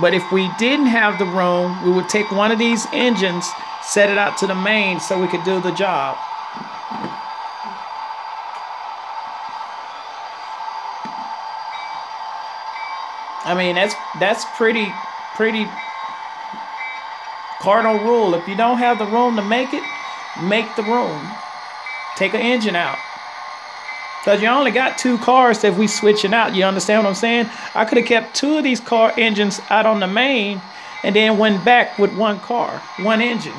But if we didn't have the room, we would take one of these engines, set it out to the main so we could do the job. I mean, that's pretty cardinal rule. If you don't have the room to make it, make the room. Take an engine out. Because you only got two cars if we switching out. You understand what I'm saying? I could have kept two of these car engines out on the main and then went back with one car, one engine.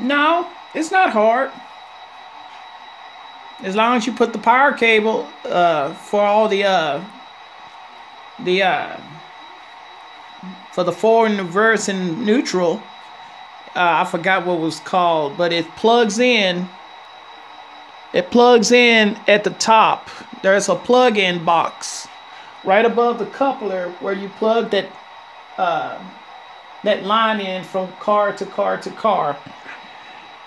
No, it's not hard. As long as you put the power cable for all the for the forward and reverse and neutral, I forgot what it was called, but it plugs in. It plugs in at the top. There's a plug-in box right above the coupler where you plug that line in from car to car to car.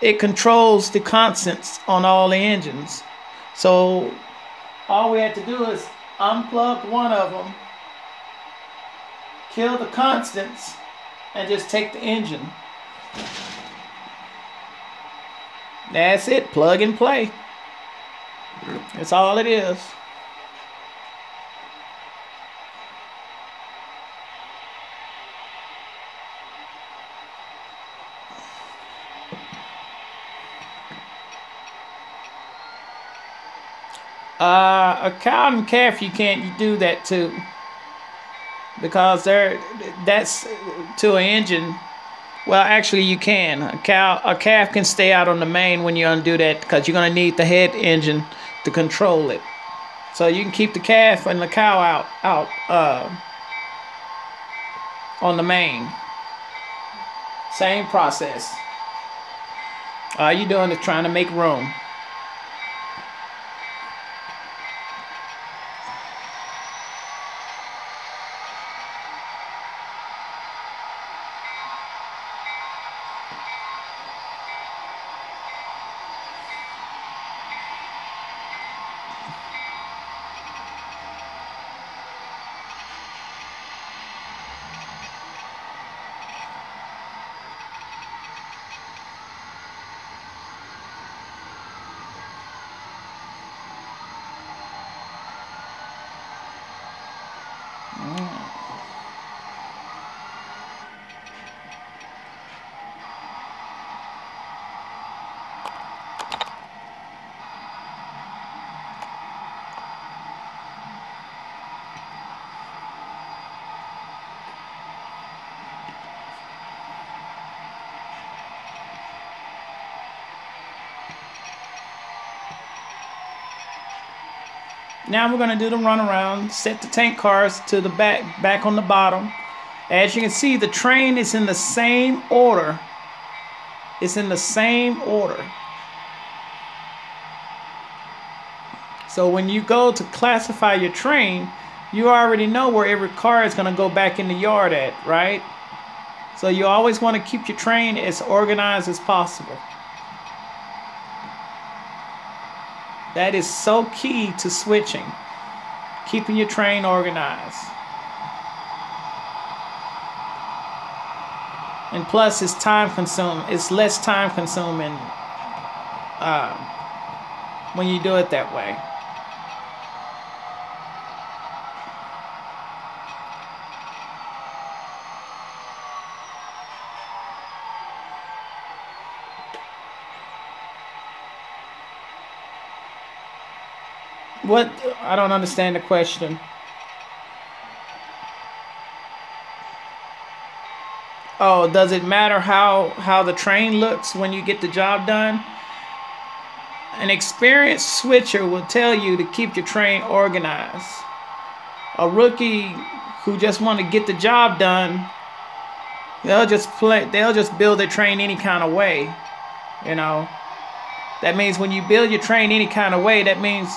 It controls the constants on all the engines. So all we had to do is unplug one of them, kill the constants, and just take the engine. That's it. Plug and play. That's all it is. A cow and calf, you can't do that to, because that's to an engine. Well, actually, you can. A calf can stay out on the main when you undo that, because you're gonna need the head engine to control it. So you can keep the calf and the cow out on the main. Same process. All you doing is trying to make room. Now we're going to do the runaround, set the tank cars to the back on the bottom. As you can see, the train is in the same order. It's in the same order. So when you go to classify your train, you already know where every car is going to go back in the yard at, right? So you always want to keep your train as organized as possible. That is so key to switching, keeping your train organized. And plus, it's time consuming. It's less time consuming when you do it that way. What? I don't understand the question. Oh, does it matter how the train looks when you get the job done? An experienced switcher will tell you to keep your train organized. A rookie who just want to get the job done, they'll just build their train any kind of way. You know, that means when you build your train any kind of way, that means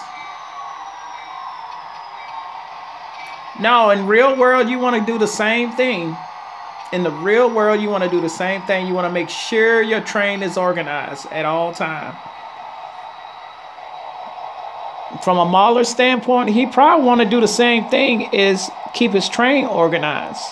no, in real world you want to do the same thing. In the real world you want to do the same thing. You want to make sure your train is organized at all time. From a Mahler standpoint, he probably want to do the same thing, is keep his train organized.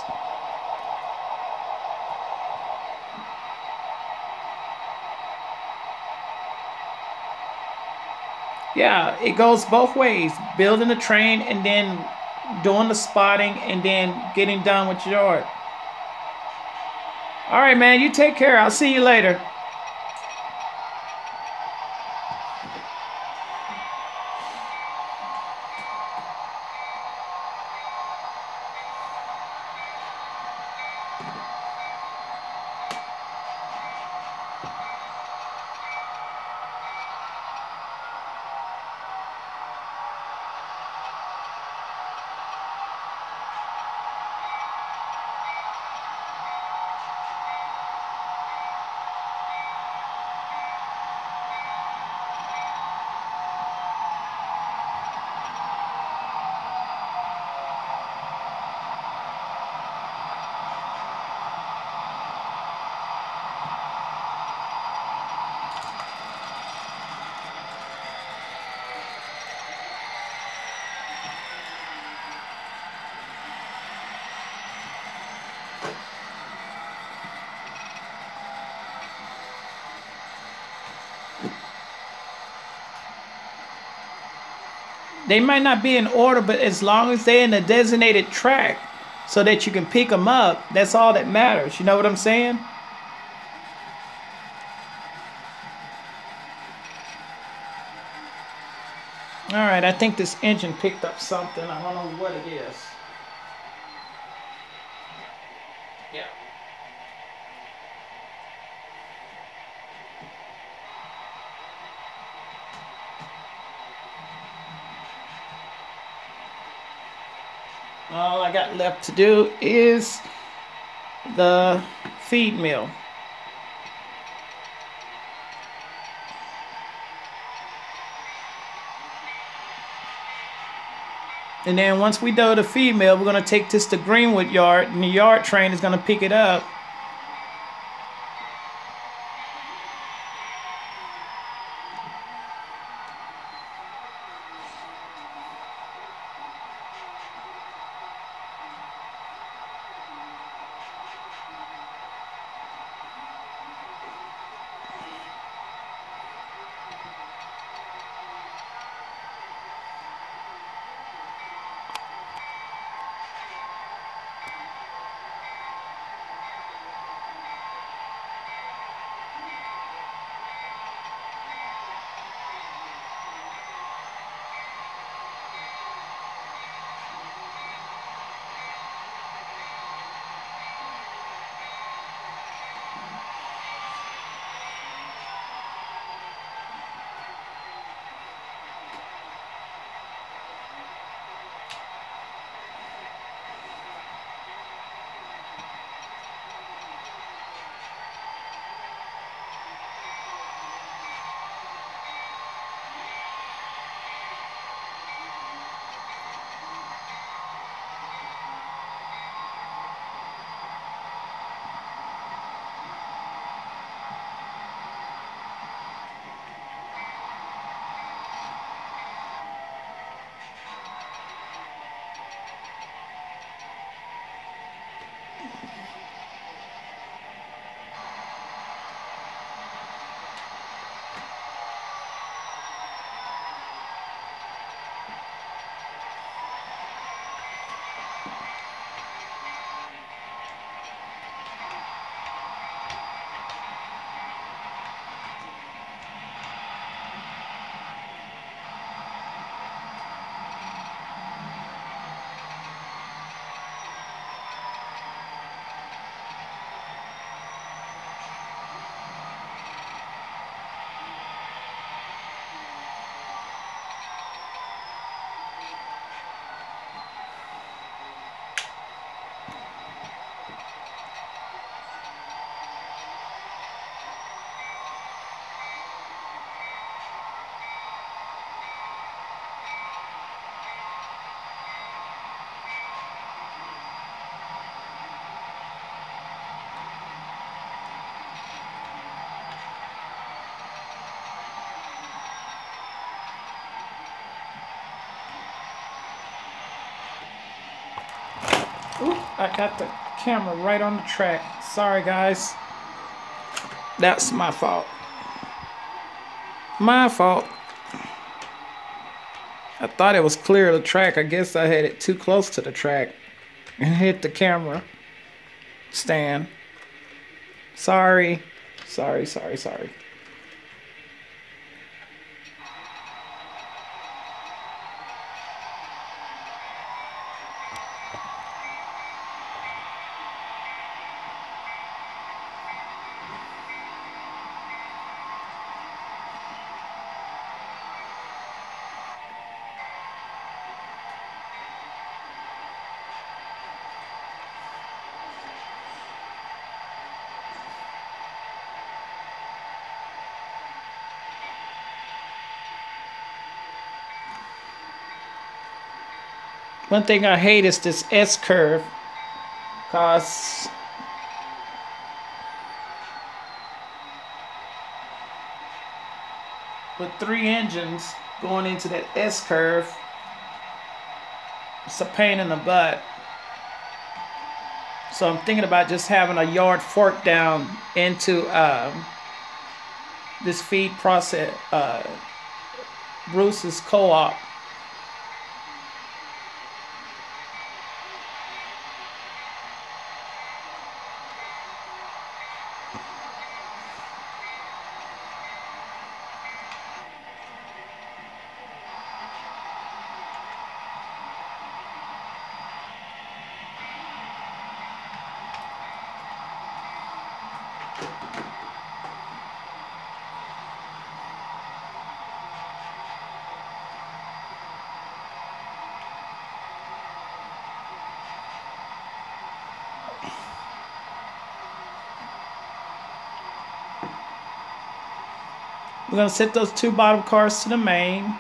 Yeah, it goes both ways. Building the train and then doing the spotting and then getting done with your yard. All right, man, you take care. I'll see you later. They might not be in order, but as long as they're in a designated track so that you can pick them up, that's all that matters. You know what I'm saying? All right, I think this engine picked up something. I don't know what it is. Yeah. All I got left to do is the feed mill. And then once we do the feed mill, we're going to take this to Greenwood Yard, and the yard train is going to pick it up. I got the camera right on the track. Sorry, guys. That's my fault. My fault. I thought it was clear of the track. I guess I had it too close to the track and hit the camera stand. Sorry. Sorry. One thing I hate is this S curve, cause with 3 engines going into that S curve, it's a pain in the butt. So I'm thinking about just having a yard fork down into this feed process, Bruce's Co-op. We're gonna set those 2 bottom cars to the main.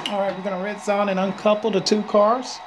All right, we're gonna red zone and uncouple the 2 cars.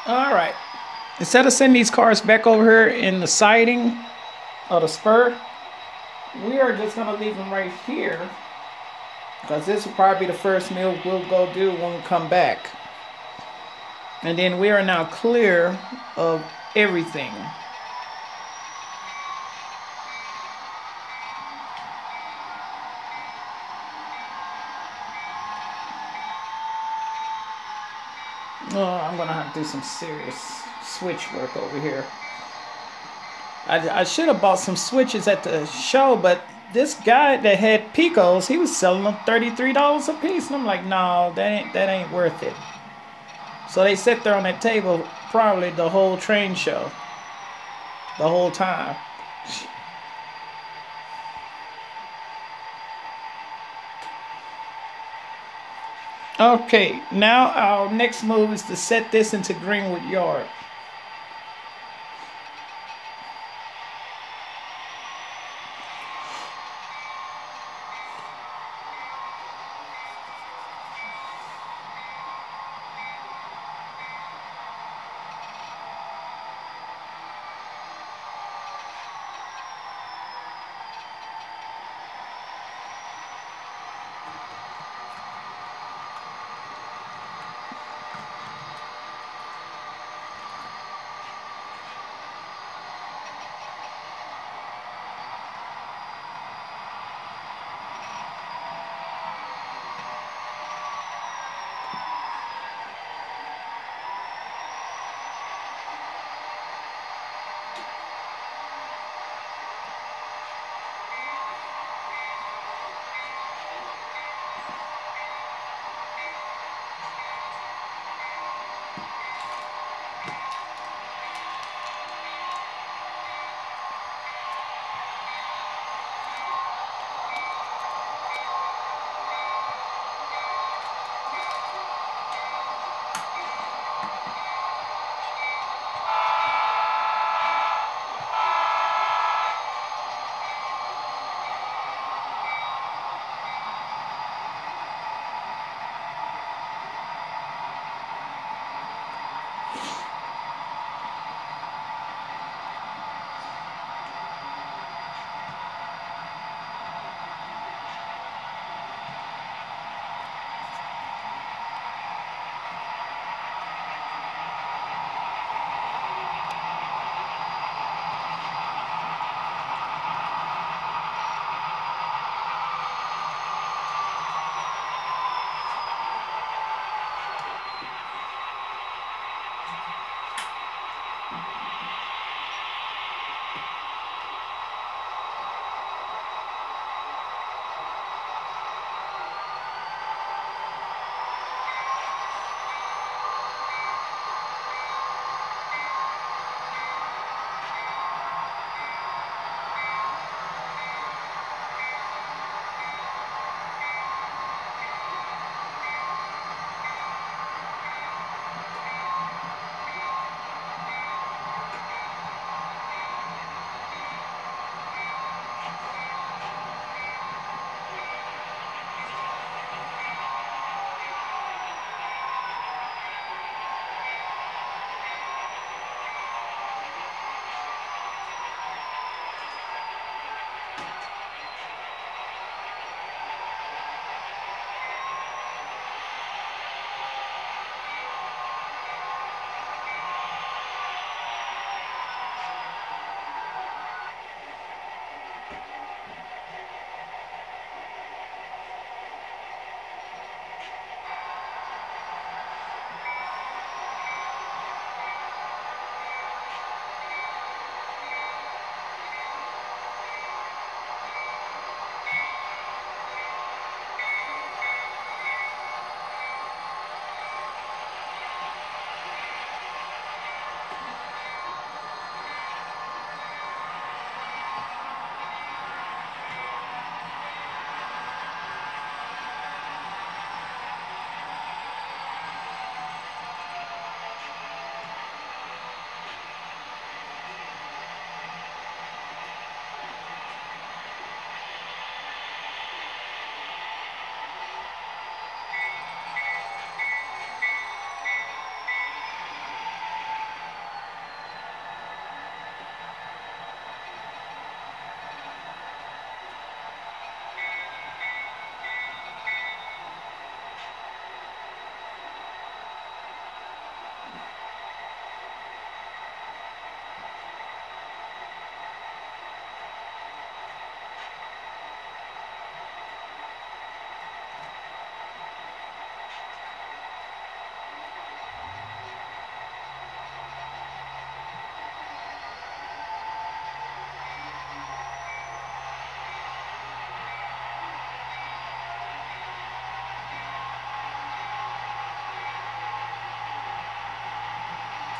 All right. Instead of sending these cars back over here in the siding of the spur, we are just going to leave them right here because this will probably be the first meal we'll go do when we come back. And then we are now clear of everything. Oh, I'm going to have to do some serious switch work over here. I should have bought some switches at the show, but this guy that had Picos, he was selling them $33 a piece, and I'm like, no, that ain't worth it. So they sit there on that table probably the whole train show, the whole time. Okay, now our next move is to set this into Greenwood Yard.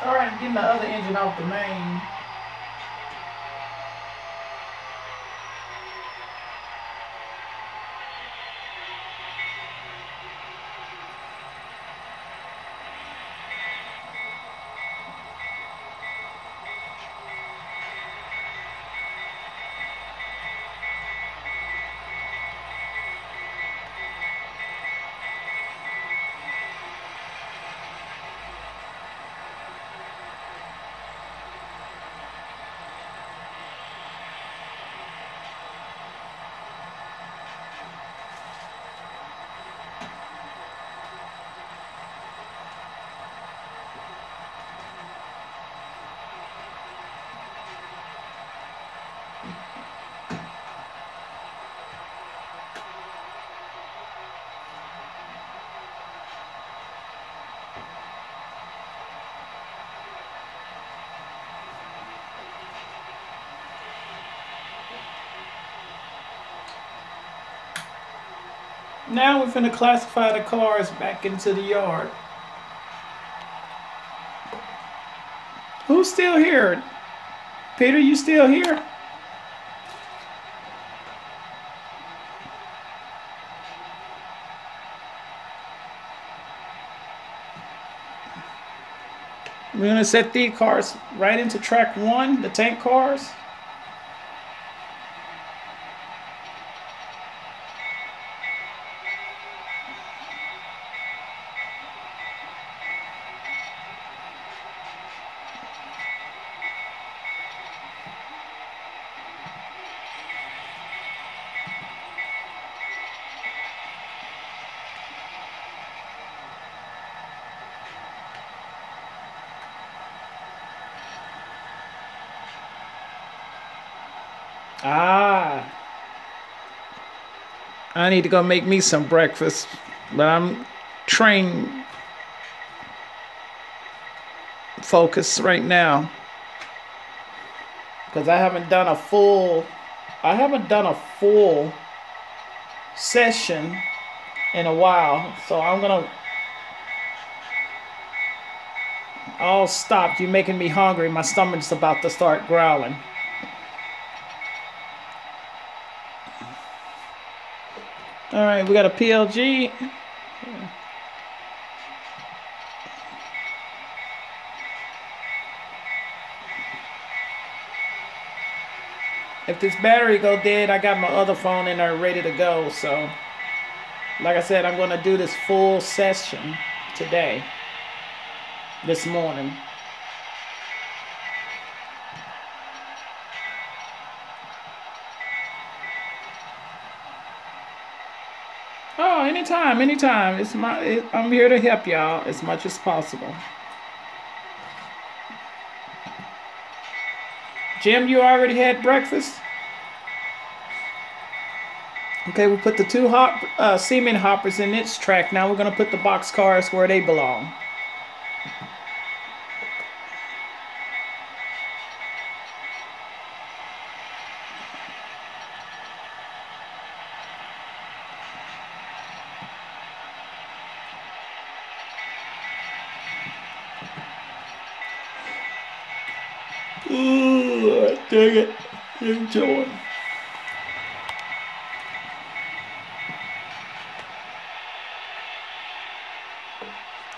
car and getting the other engine off the main. Now we're finna classify the cars back into the yard. Who's still here? Peter, you still here? We're gonna set these cars right into track 1, the tank cars. Ah, I need to go make me some breakfast, but I'm train focused right now because I haven't done a full session in a while, so I'm gonna. I'll stop. You're making me hungry. My stomach's about to start growling. All right, we got a PLG. If this battery go dead, I got my other phone in there ready to go. So, like I said, I'm going to do this full session today, this morning. Oh, anytime. I'm here to help y'all as much as possible. Jim, you already had breakfast? Okay, we put the two cement hoppers in its track. Now we're going to put the box cars where they belong. Ooh, dang it. Enjoy.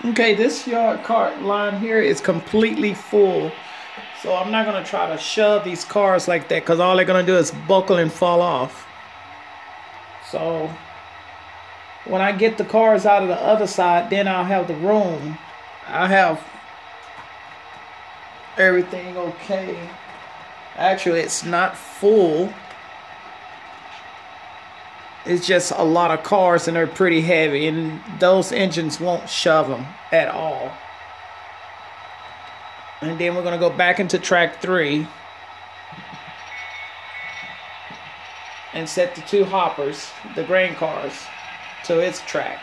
Okay, this yard cart line here is completely full. So I'm not going to try to shove these cars like that because all they're going to do is buckle and fall off. So when I get the cars out of the other side, then I'll have the room. I'll have everything okay. Actually, it's not full. It's just a lot of cars and they're pretty heavy, and those engines won't shove them at all. And then we're going to go back into track 3 and set the two hoppers, the grain cars, to its track.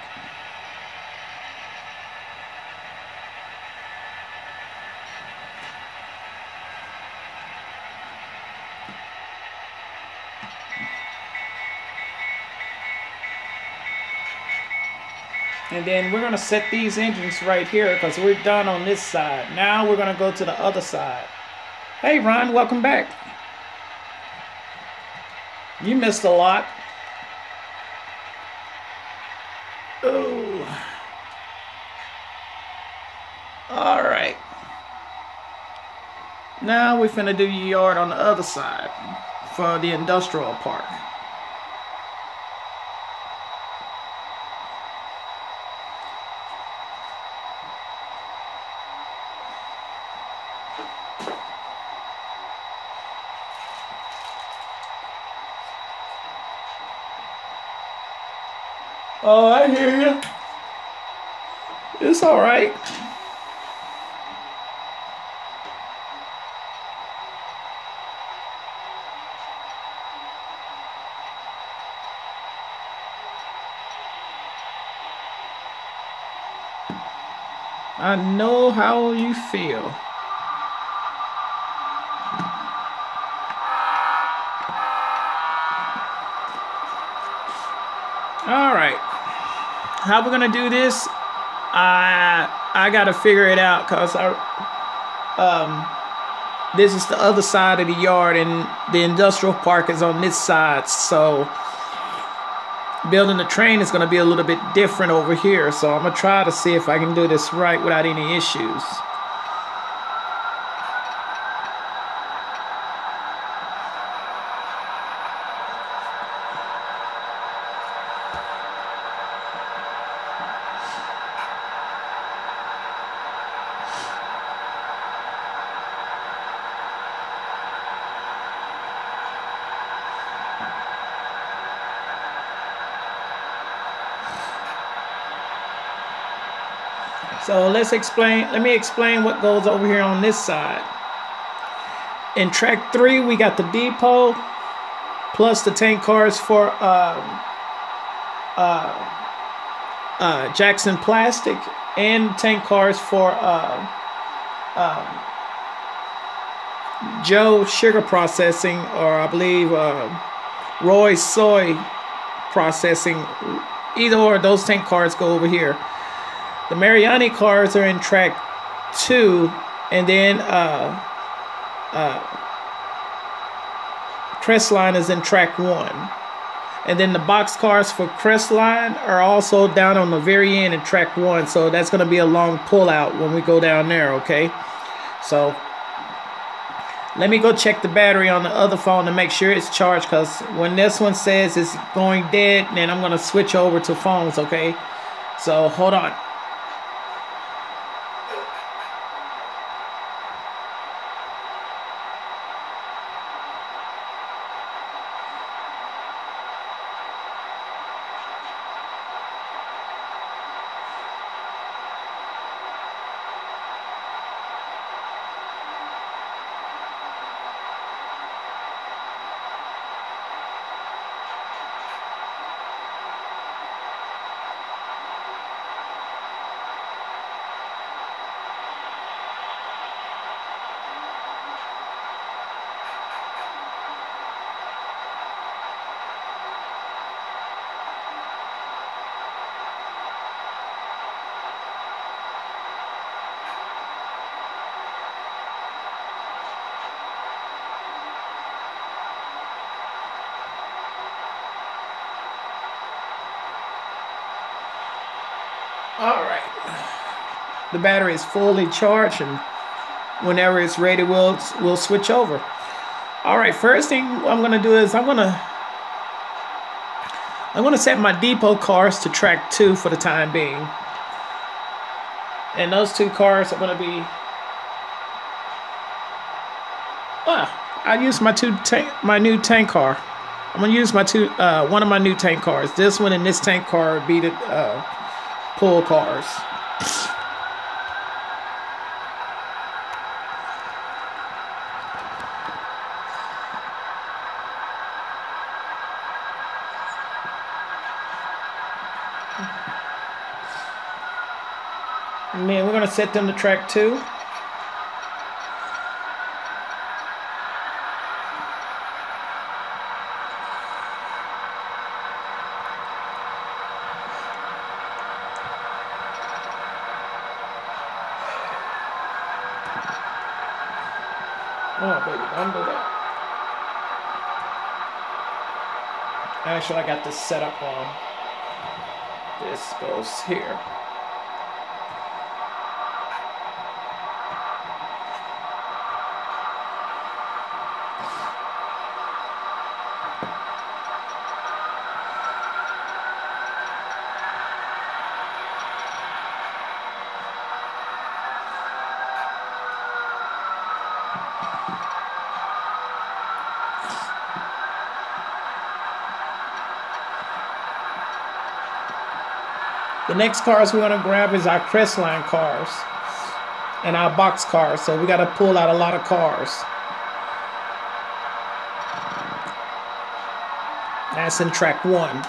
And then we're going to set these engines right here because we're done on this side. Now we're going to go to the other side. Hey, Ron, welcome back. You missed a lot. Oh. All right. Now we're finna do your yard on the other side for the industrial park. Oh, I hear you. It's all right. I know how you feel. All right. How we're gonna do this? I gotta figure it out because this is the other side of the yard and the industrial park is on this side. So building the train is gonna be a little bit different over here. So I'm gonna try to see if I can do this right without any issues. So let me explain what goes over here on this side. In track 3, we got the depot plus the tank cars for Jackson Plastic and tank cars for Joe Sugar Processing, or I believe Roy Soy Processing. Either or, those tank cars go over here. The Mariani cars are in track 2, and then Crestline is in track 1. And then the box cars for Crestline are also down on the very end in track 1. So that's going to be a long pull out when we go down there, okay? So let me go check the battery on the other phone to make sure it's charged, because when this one says it's going dead, then I'm going to switch over to phones, okay? So hold on. All right. The battery is fully charged, and whenever it's ready, we'll switch over. All right. First thing I'm gonna do is I'm gonna set my depot cars to track 2 for the time being, and those 2 cars are gonna be. I use my new tank car. I'm gonna use one of my new tank cars. This one and this tank car be the pull cars. And then we're gonna set them to track 2. Oh, baby, don't do that. Actually, I got this set up wrong. This goes here. The next cars we're gonna grab is our Crestline cars and our box cars. So we gotta pull out a lot of cars. That's in track 1.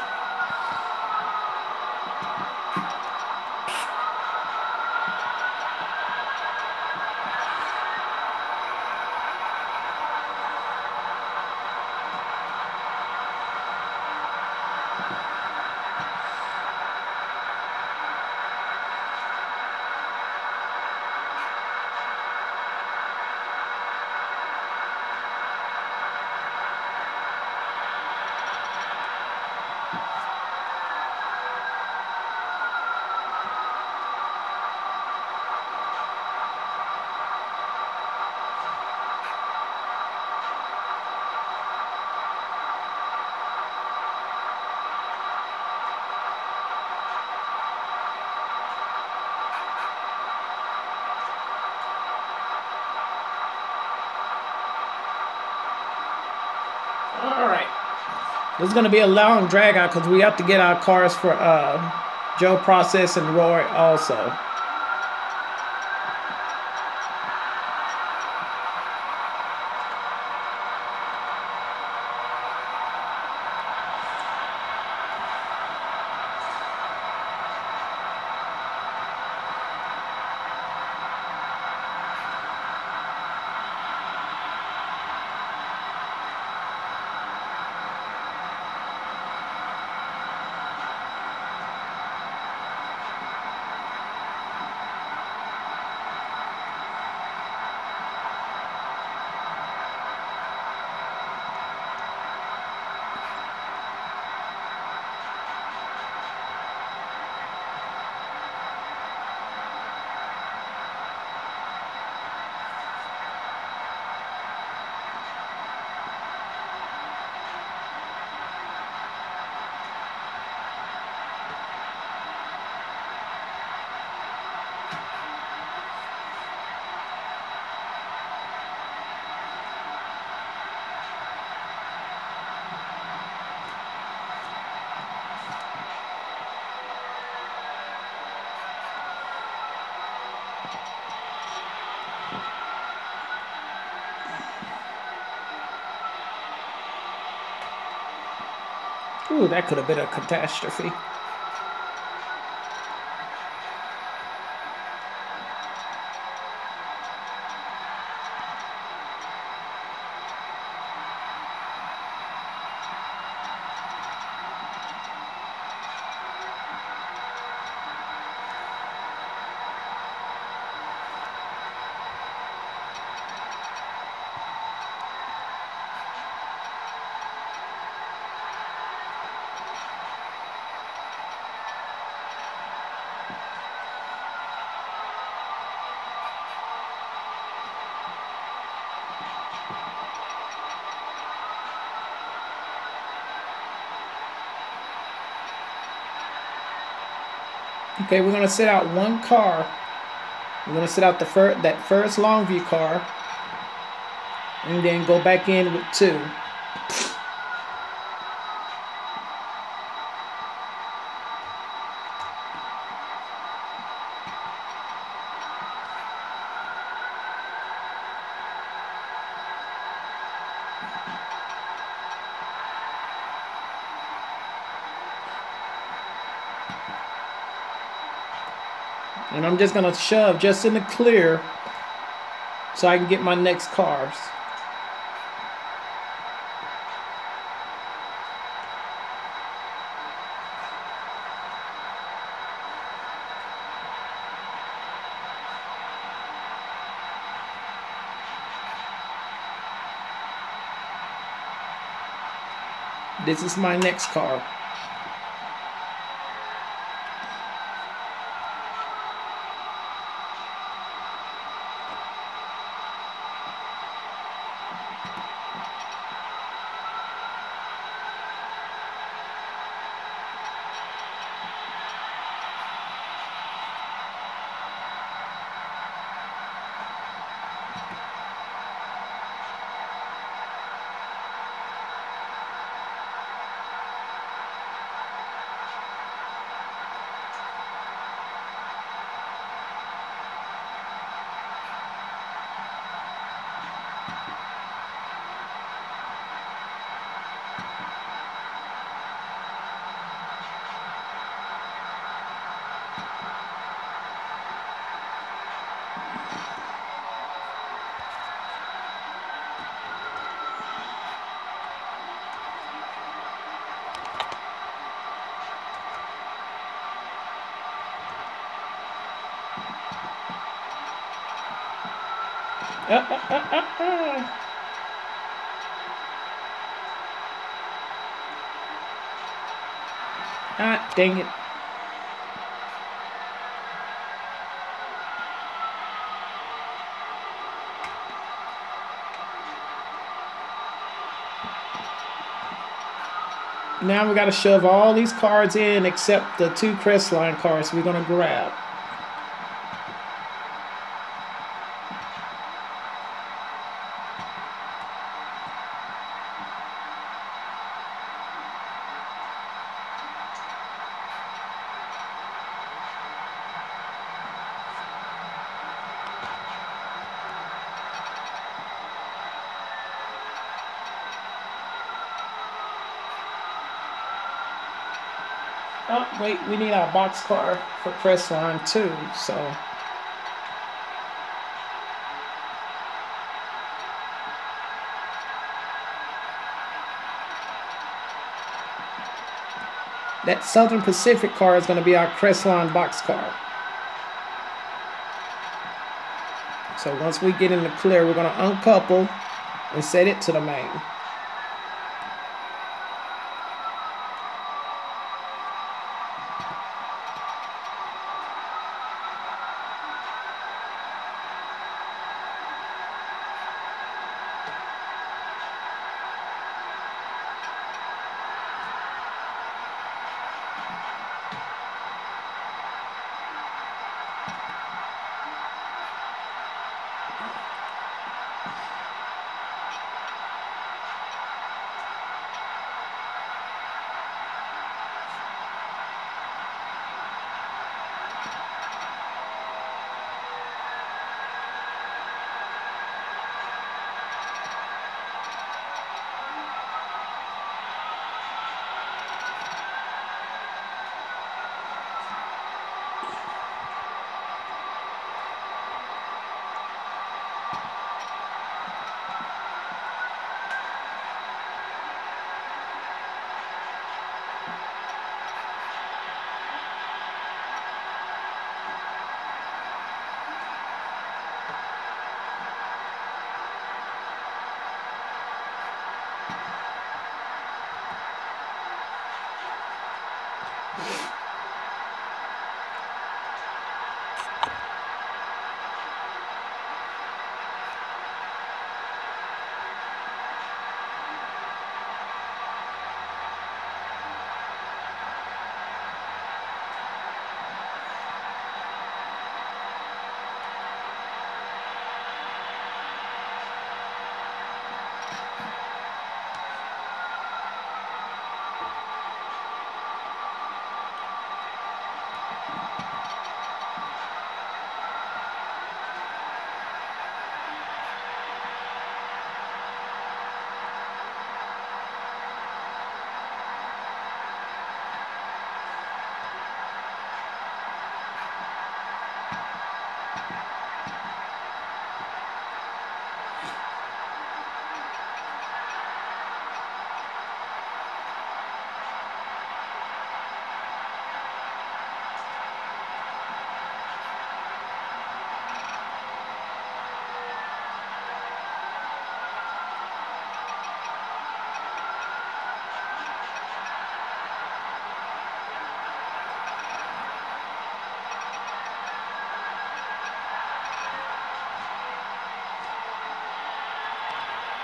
This is going to be a long drag out because we have to get our cars for Joe Process and Roy also. Ooh, that could have been a catastrophe. Okay, we're gonna sit out one car. We're gonna sit out that first Longview car, and then go back in with 2. And I'm just gonna shove just in the clear so I can get my next cars. This is my next car. Ah, dang it. Now we got to shove all these cards in except the 2 Crestline cards we're going to grab. Oh, wait, we need our box car for Crestline too, so. That Southern Pacific car is going to be our Crestline box car. So once we get in the clear, we're going to uncouple and set it to the main.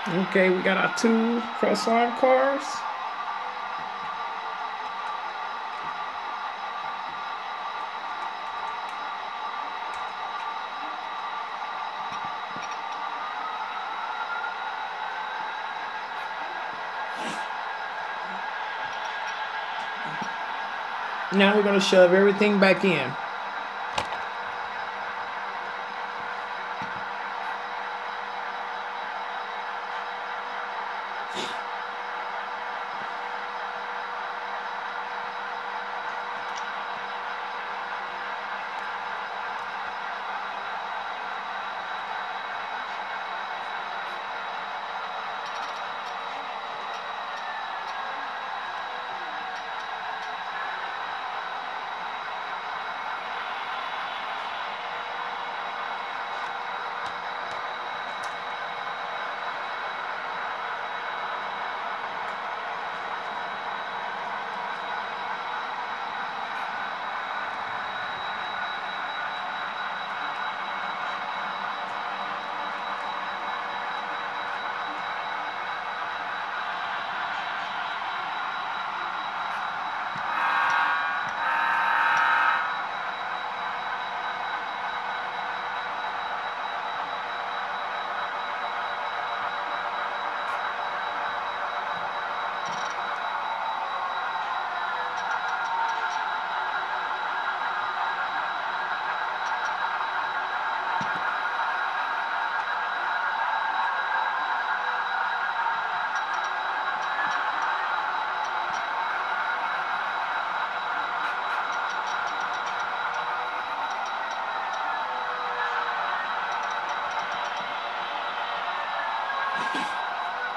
Okay, we got our 2 Crestline cars. Now we're going to shove everything back in.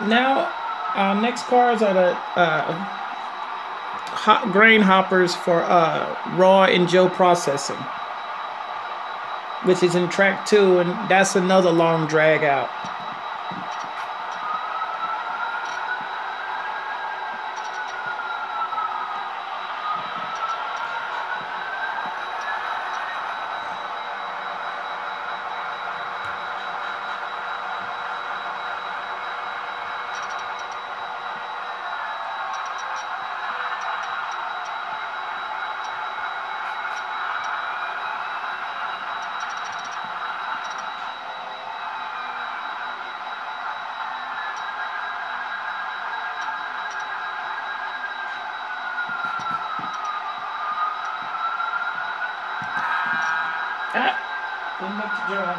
Now, our next cars are the grain hoppers for Raw and Joe Processing, which is in track 2, and that's another long drag out. Didn't make the job.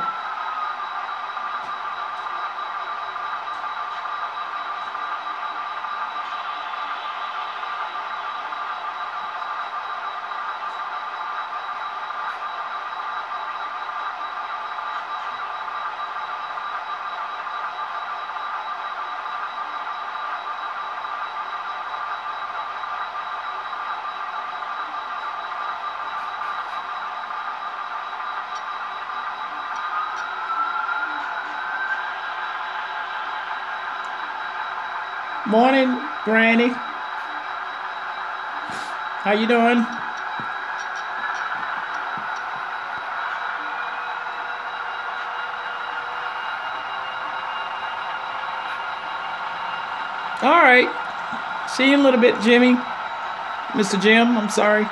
Morning, Granny. How you doing? All right. See you in a little bit, Jimmy. Mr. Jim, I'm sorry.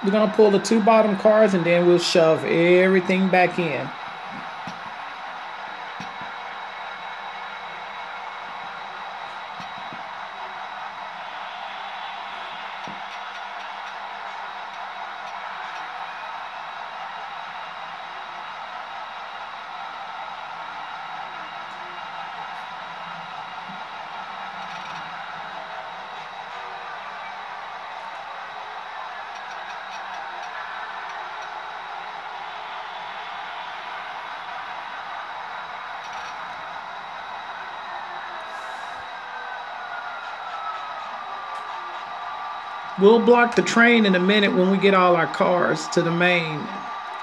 We're gonna pull the 2 bottom cars and then we'll shove everything back in. We'll block the train in a minute when we get all our cars to the main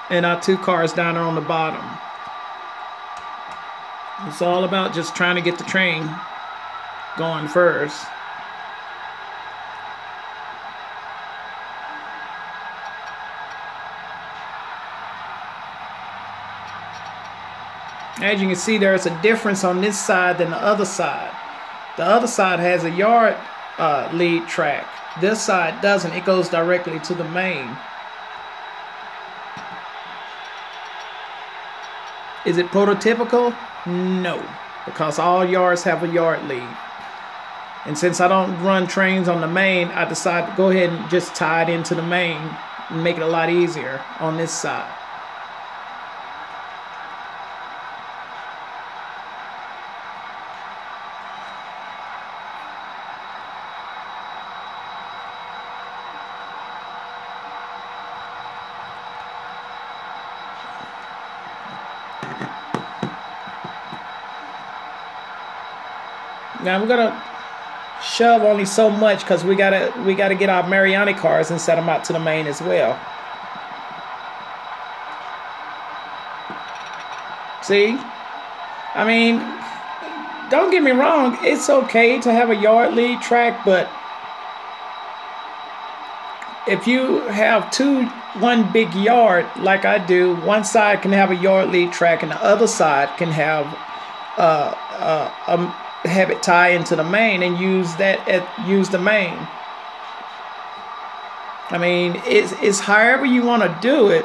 and our 2 cars down there on the bottom. It's all about just trying to get the train going first. As you can see, there's a difference on this side than the other side. The other side has a yard lead track. This side doesn't. It goes directly to the main. Is it prototypical? No, because all yards have a yard lead. And since I don't run trains on the main, I decided to go ahead and just tie it into the main and make it a lot easier on this side. Now I'm gonna shove only so much because we gotta get our Mariani cars and set them out to the main as well. See, I mean, don't get me wrong, it's okay to have a yard lead track, but if you have one big yard like I do, one side can have a yard lead track and the other side can have it tie into the main and use the main. I mean, it's however you want to do it,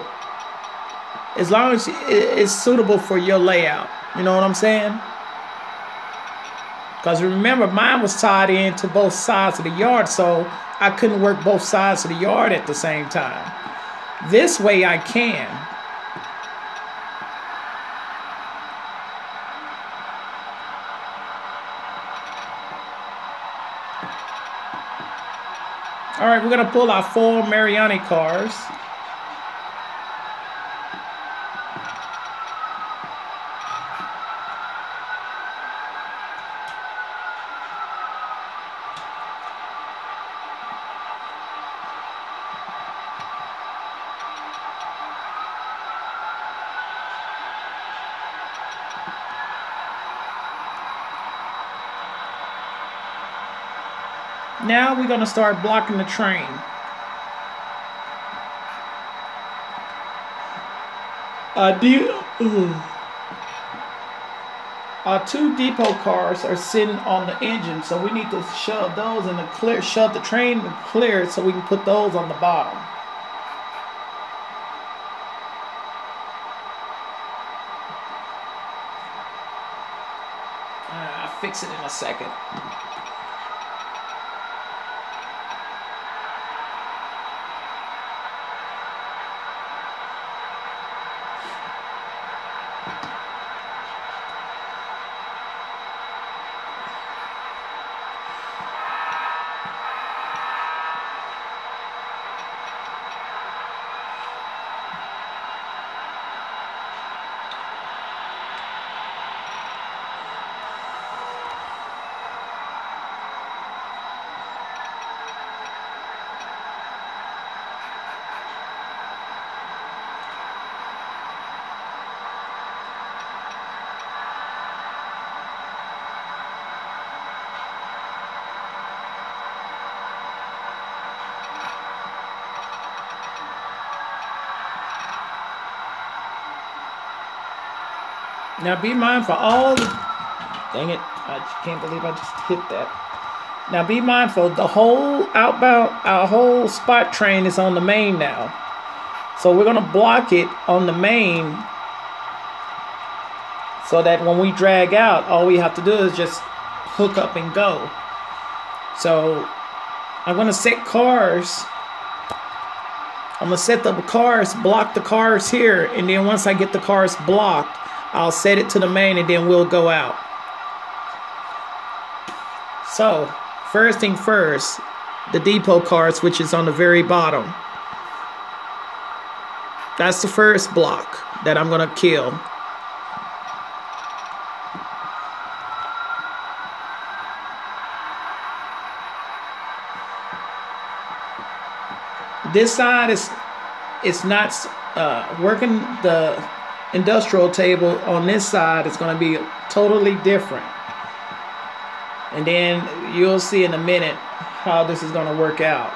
as long as it's suitable for your layout. You know what I'm saying? Because remember, mine was tied into both sides of the yard, so I couldn't work both sides of the yard at the same time. This way I can. All right, we're gonna pull our 4 Mariani cars. Now we're gonna start blocking the train. Our 2 depot cars are sitting on the engine, so we need to shove those in the clear, shove the train and clear it so we can put those on the bottom. I'll fix it in a second. Now be mindful, dang it, I can't believe I just hit that. Now be mindful, the whole our whole spot train is on the main now. So we're gonna block it on the main so that when we drag out, all we have to do is just hook up and go. So I'm gonna set cars. I'm gonna set the cars, block the cars here, and then once I get the cars blocked, I'll set it to the main and then we'll go out. So, first thing first, the depot cars, which is on the very bottom. That's the first block that I'm gonna kill. This side is, it's not working the industrial table on this side. It's going to be totally different. And then you'll see in a minute how this is going to work out.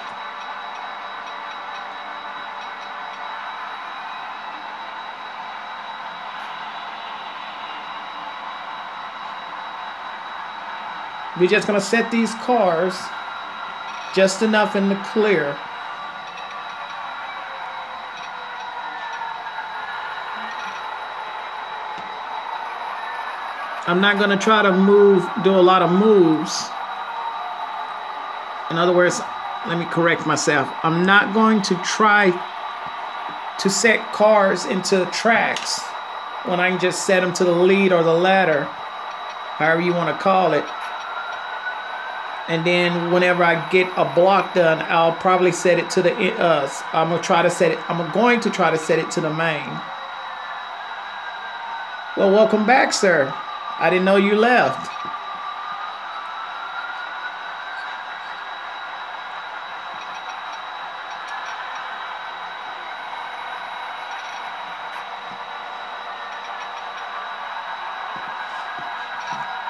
We're just going to set these cars just enough in the clear. I'm not going to try to do a lot of moves. In other words, let me correct myself. I'm not going to try to set cars into tracks when I can just set them to the lead or the ladder, however you want to call it. And then whenever I get a block done, I'll probably set it to the I'm going to try to set it to the main. Well, welcome back, sir. I didn't know you left.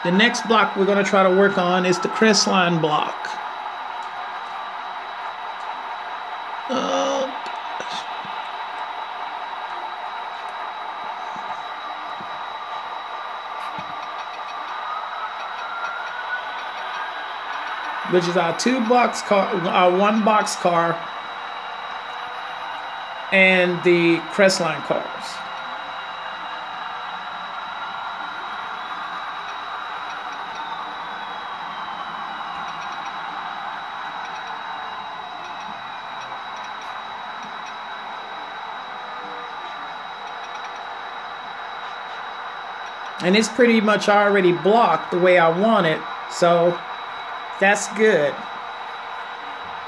The next block we're going to try to work on is the Crestline block. Oh, gosh. Which is our one box car and the Crestline cars. And it's pretty much already blocked the way I want it, so that's good.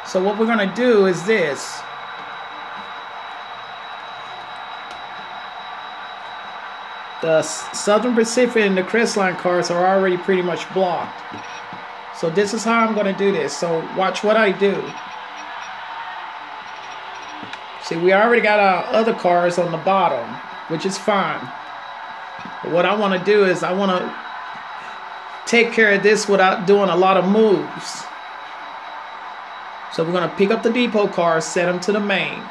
So what we're going to do is this. The Southern Pacific and the Crestline cars are already pretty much blocked. So this is how I'm going to do this. So watch what I do. See, we already got our other cars on the bottom, which is fine. But what I want to do is I want to take care of this without doing a lot of moves. So we're going to pick up the depot cars, set them to the main.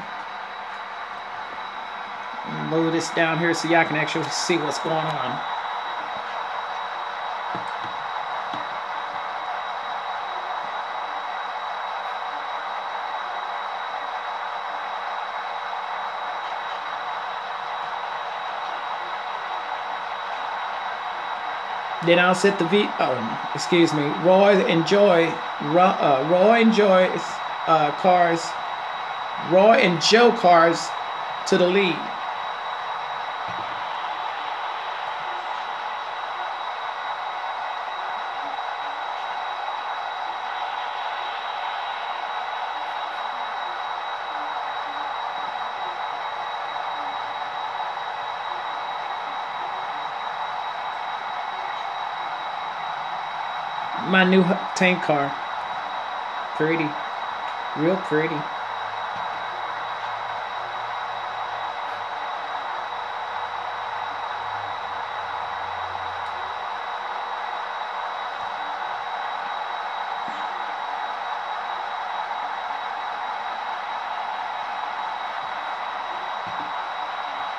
Move this down here so y'all can actually see what's going on. Then I'll set the Roy and Joe cars to the lead. My new tank car. Pretty. Real pretty.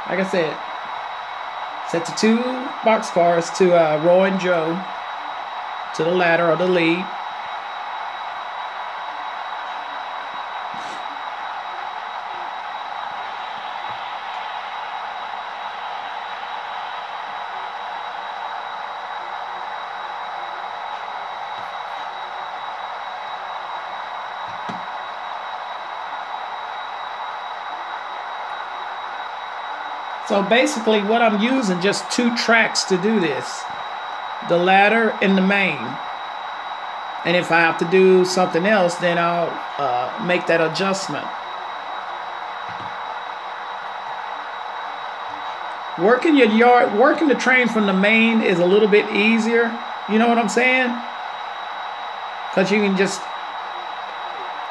Like I said, set the two box cars to Roy and Joe to the ladder or the lead. So basically what I'm using, just two tracks to do this. The ladder and the main. And if I have to do something else, then I'll make that adjustment. Working your yard, working the train from the main is a little bit easier. You know what I'm saying? Because you can just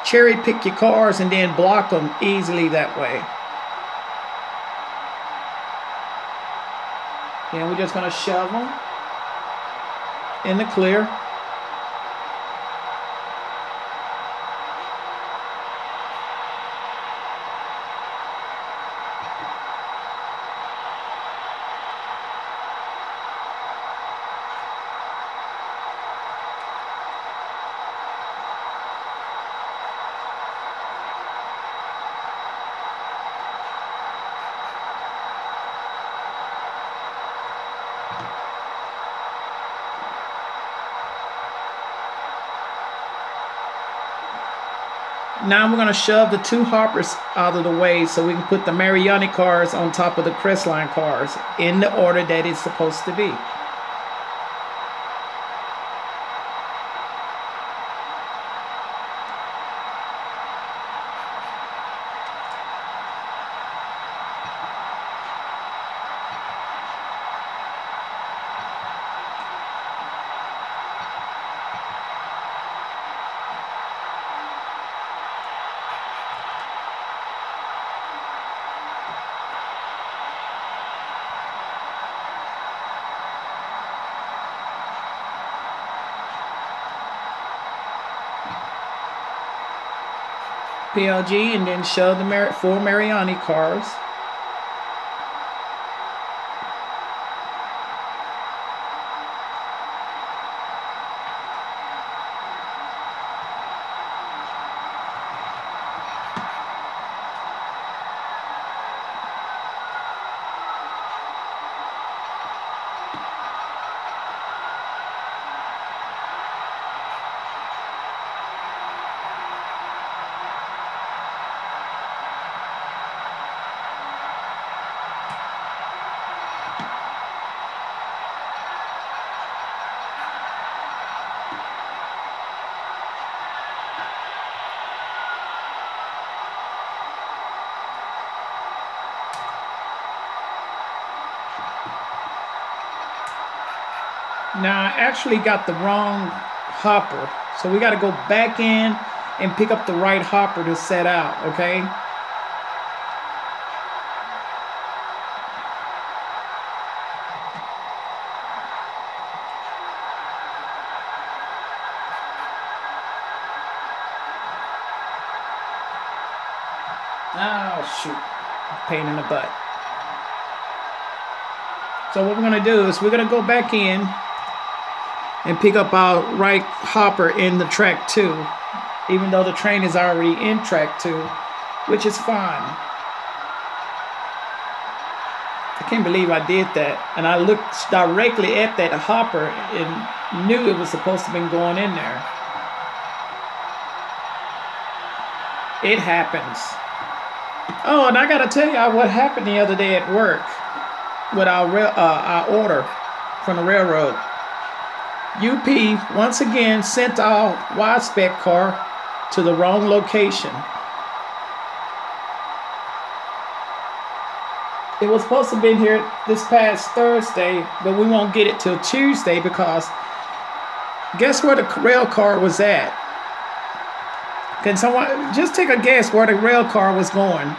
cherry pick your cars and then block them easily that way. And we're just going to shove them in the clear. Now we're going to shove the two hoppers out of the way so we can put the Mariani cars on top of the Crestline cars in the order that it's supposed to be. PLG, and then shove the 4 Mariani cars. Now I actually got the wrong hopper, so we got to go back in and pick up the right hopper to set out, okay? Oh shoot, pain in the butt. So what we're going to do is we're going to go back in and pick up our right hopper in the track 2, even though the train is already in track 2, which is fine. I can't believe I did that. And I looked directly at that hopper and knew it was supposed to have been going in there. It happens. Oh, and I got to tell you what happened the other day at work with our order from the railroad. UP once again sent our wide-spec car to the wrong location. It was supposed to have been here this past Thursday, but we won't get it till Tuesday because guess where the rail car was at? Can someone just take a guess where the rail car was going?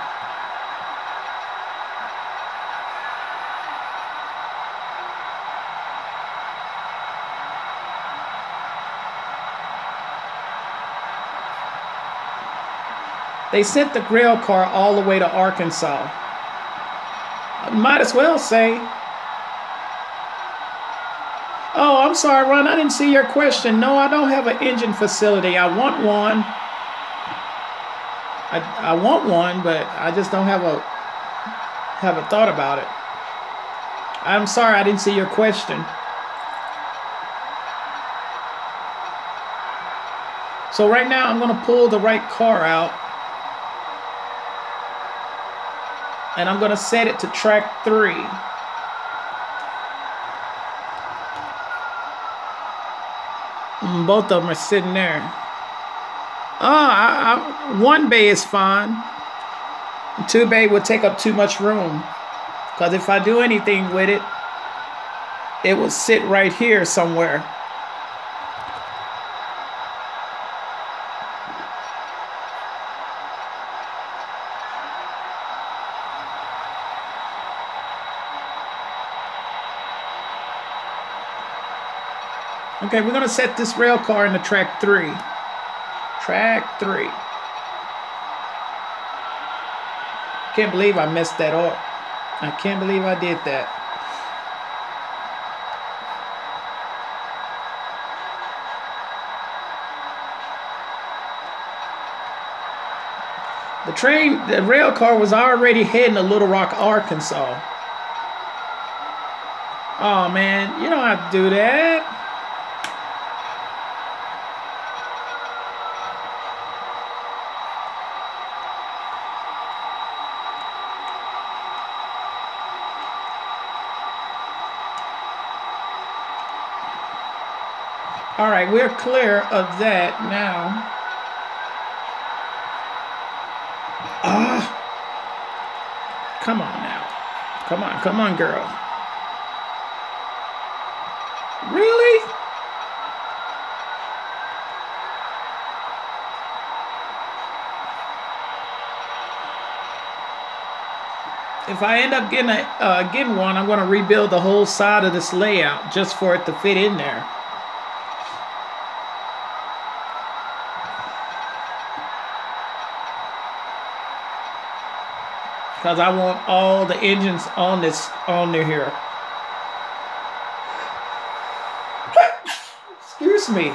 They sent the rail car all the way to Arkansas. Might as well say, oh, I'm sorry, Ron, I didn't see your question. No, I don't have an engine facility. I want one. I want one, but I just don't have a thought about it. I'm sorry, I didn't see your question. So right now, I'm going to pull the right car out. And I'm going to set it to track 3. Both of them are sitting there. Oh, 1 bay is fine. 2 bay would take up too much room. Because if I do anything with it, it will sit right here somewhere. Okay, we're gonna set this rail car into track 3. Track 3. Can't believe I messed that up. I can't believe I did that. The rail car was already heading to Little Rock, Arkansas. Oh man, you don't have to do that. All right, we're clear of that now. Come on now. Come on, girl. Really? If I end up getting one, I'm going to rebuild the whole side of this layout just for it to fit in there. Because I want all the engines on there here. Excuse me.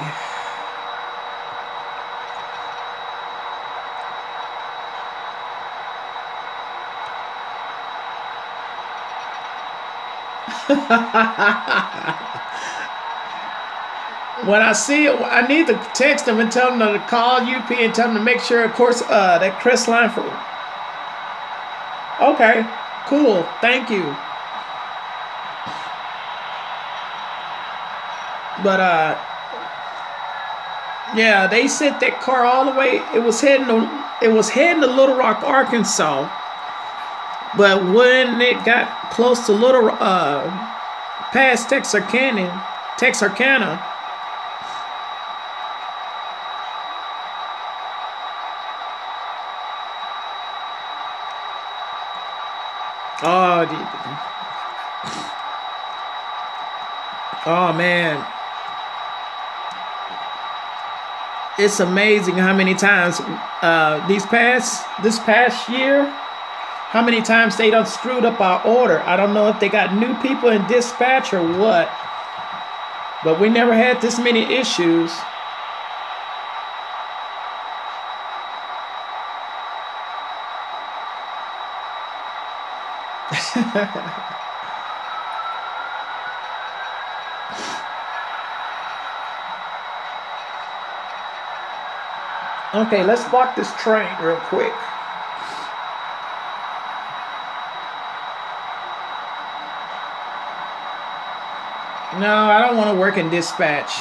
When I see it, I need to text them and tell them to call UP and tell them to make sure, of course, that Crestline for. Okay, cool. Thank you. But yeah, they sent that car all the way. It was heading to Little Rock, Arkansas. But when it got close to past Texarkana. Oh man, it's amazing how many times this past year, how many times they done screwed up our order. I don't know if they got new people in dispatch or what, but we never had this many issues. Okay, let's block this train real quick. No, I don't want to work in dispatch.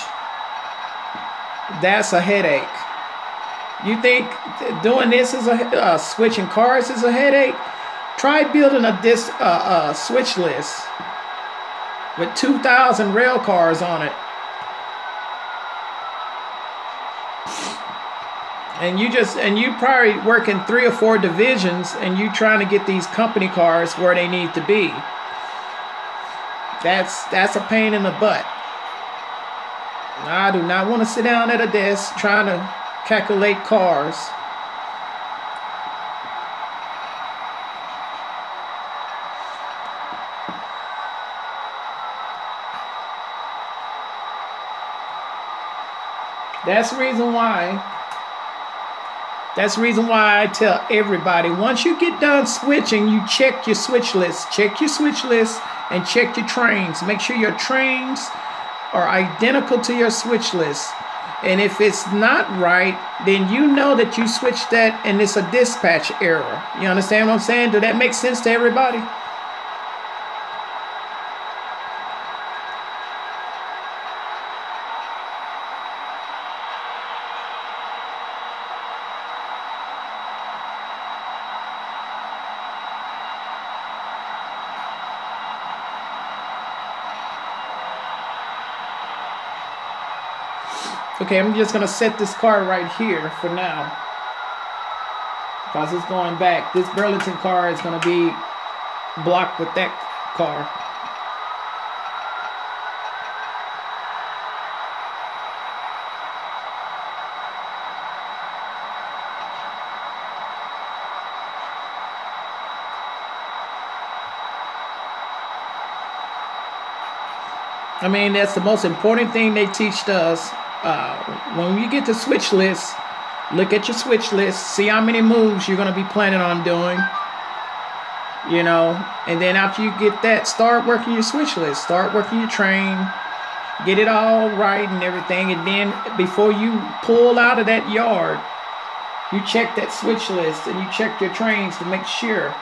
That's a headache. You think doing this is switching cars is a headache? Try building a switch list with 2,000 rail cars on it. And you probably work in 3 or 4 divisions and you trying to get these company cars where they need to be. That's a pain in the butt. I do not want to sit down at a desk trying to calculate cars. That's the reason why I tell everybody, once you get done switching, you check your switch list. Check your switch list and check your trains. Make sure your trains are identical to your switch list. And if it's not right, then you know that you switched that and it's a dispatch error. You understand what I'm saying? Does that make sense to everybody? Okay, I'm just going to set this car right here for now. Because it's going back. This Burlington car is going to be blocked with that car. I mean, that's the most important thing they teach us. When you get to switch list, look at your switch list, see how many moves you're going to be planning on doing, and then after you get that, start working your switch list, start working your train, get it all right and everything, and then before you pull out of that yard, you check that switch list and you check your trains to make sure.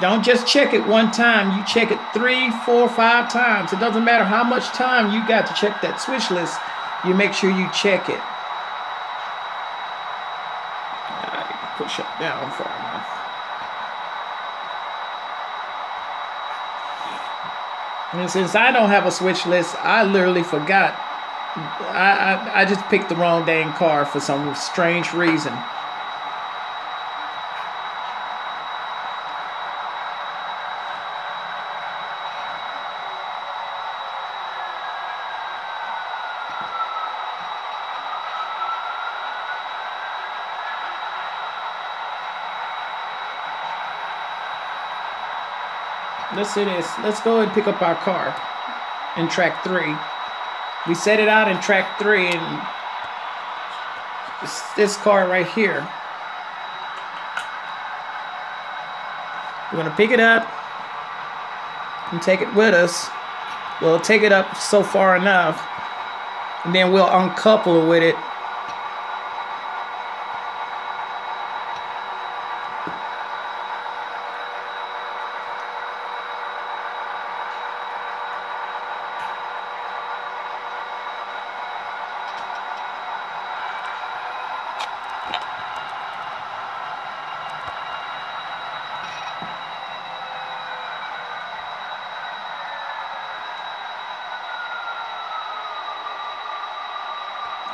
Don't just check it one time. You check it 3, 4, 5 times. It doesn't matter how much time you got to check that switch list. You make sure you check it. I push it down far enough. And since I don't have a switch list, I literally forgot. I just picked the wrong dang car for some strange reason. Let's do this. Let's go and pick up our car in track 3. We set it out in track 3, and it's this car right here. We're going to pick it up and take it with us. We'll take it up so far enough, and then we'll uncouple with it.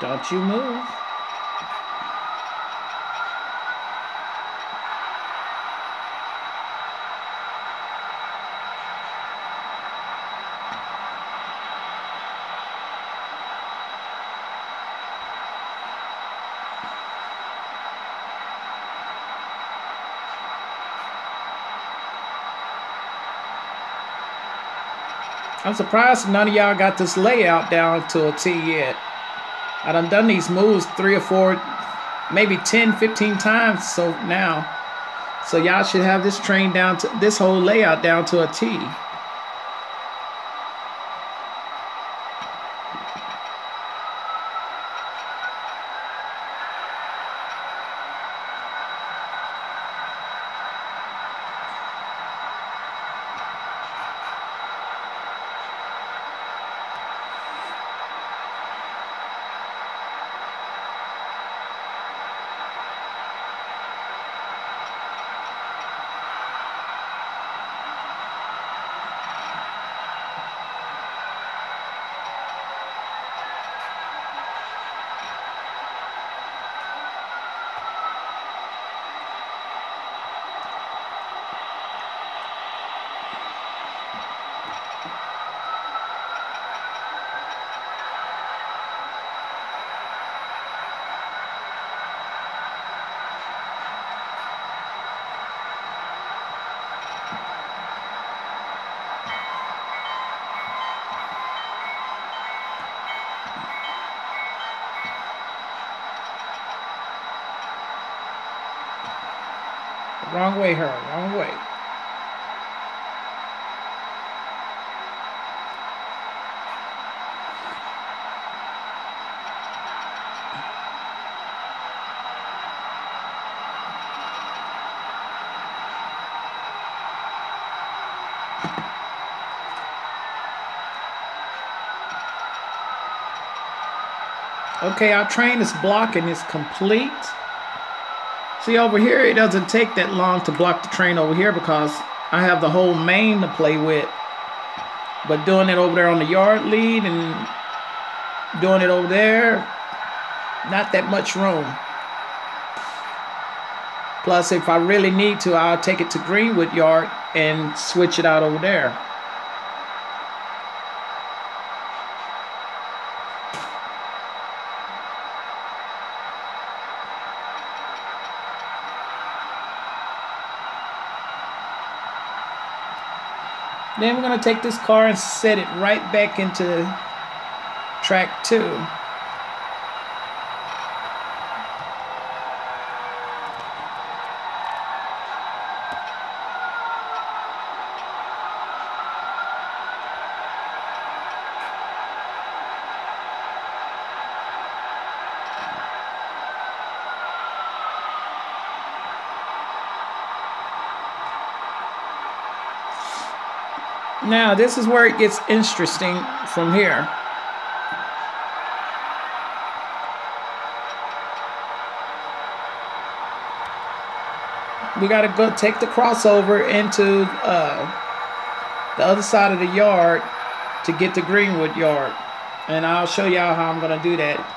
Don't you move. I'm surprised none of y'all got this layout down to a T yet. I done these moves 3 or 4, maybe 10, 15 times so now. So y'all should have this train down to this whole layout down to a T. Wrong way, her. Wrong way. Okay, our train is blocking is complete. See, over here, it doesn't take that long to block the train over here because I have the whole main to play with. But doing it over there on the yard lead and doing it over there, not that much room. Plus, if I really need to, I'll take it to Greenwood Yard and switch it out over there. Then we're going to take this car and set it right back into track 2. Now, this is where it gets interesting from here. We got to go take the crossover into the other side of the yard to get to Greenwood Yard. And I'll show y'all how I'm going to do that.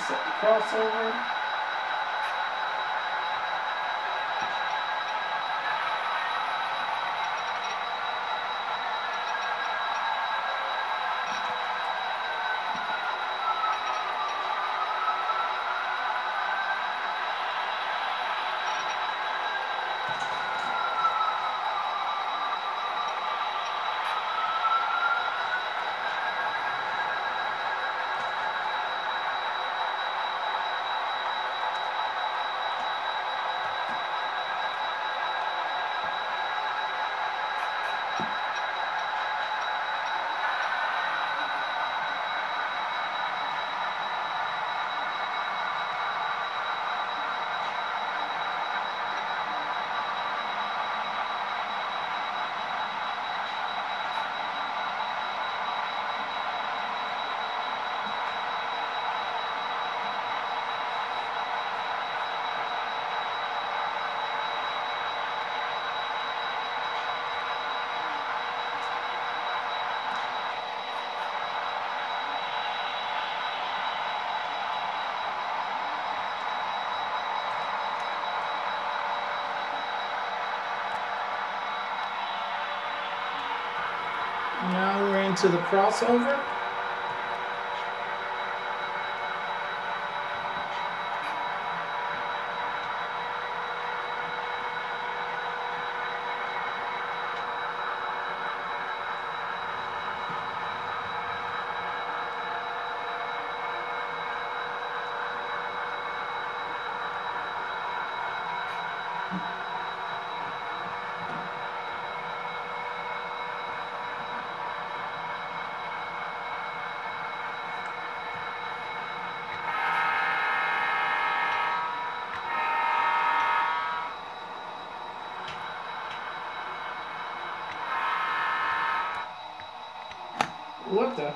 Set the crossover. Now we're into the crossover. What the?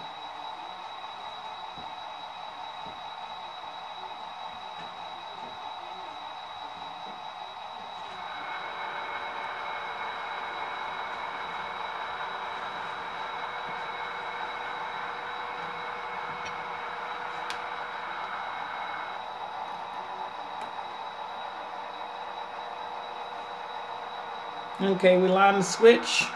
Okay, we line the switch.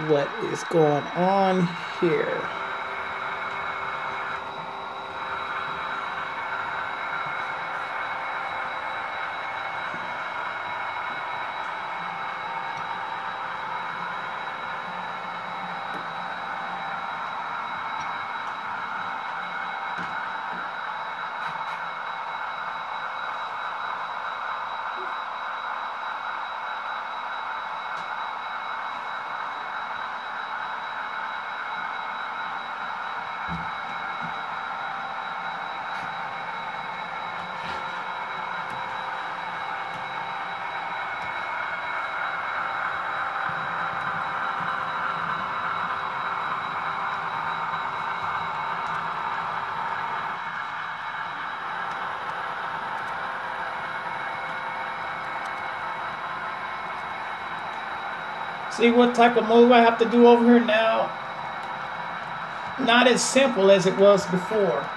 What is going on here? See what type of move I have to do over here now? Not as simple as it was before.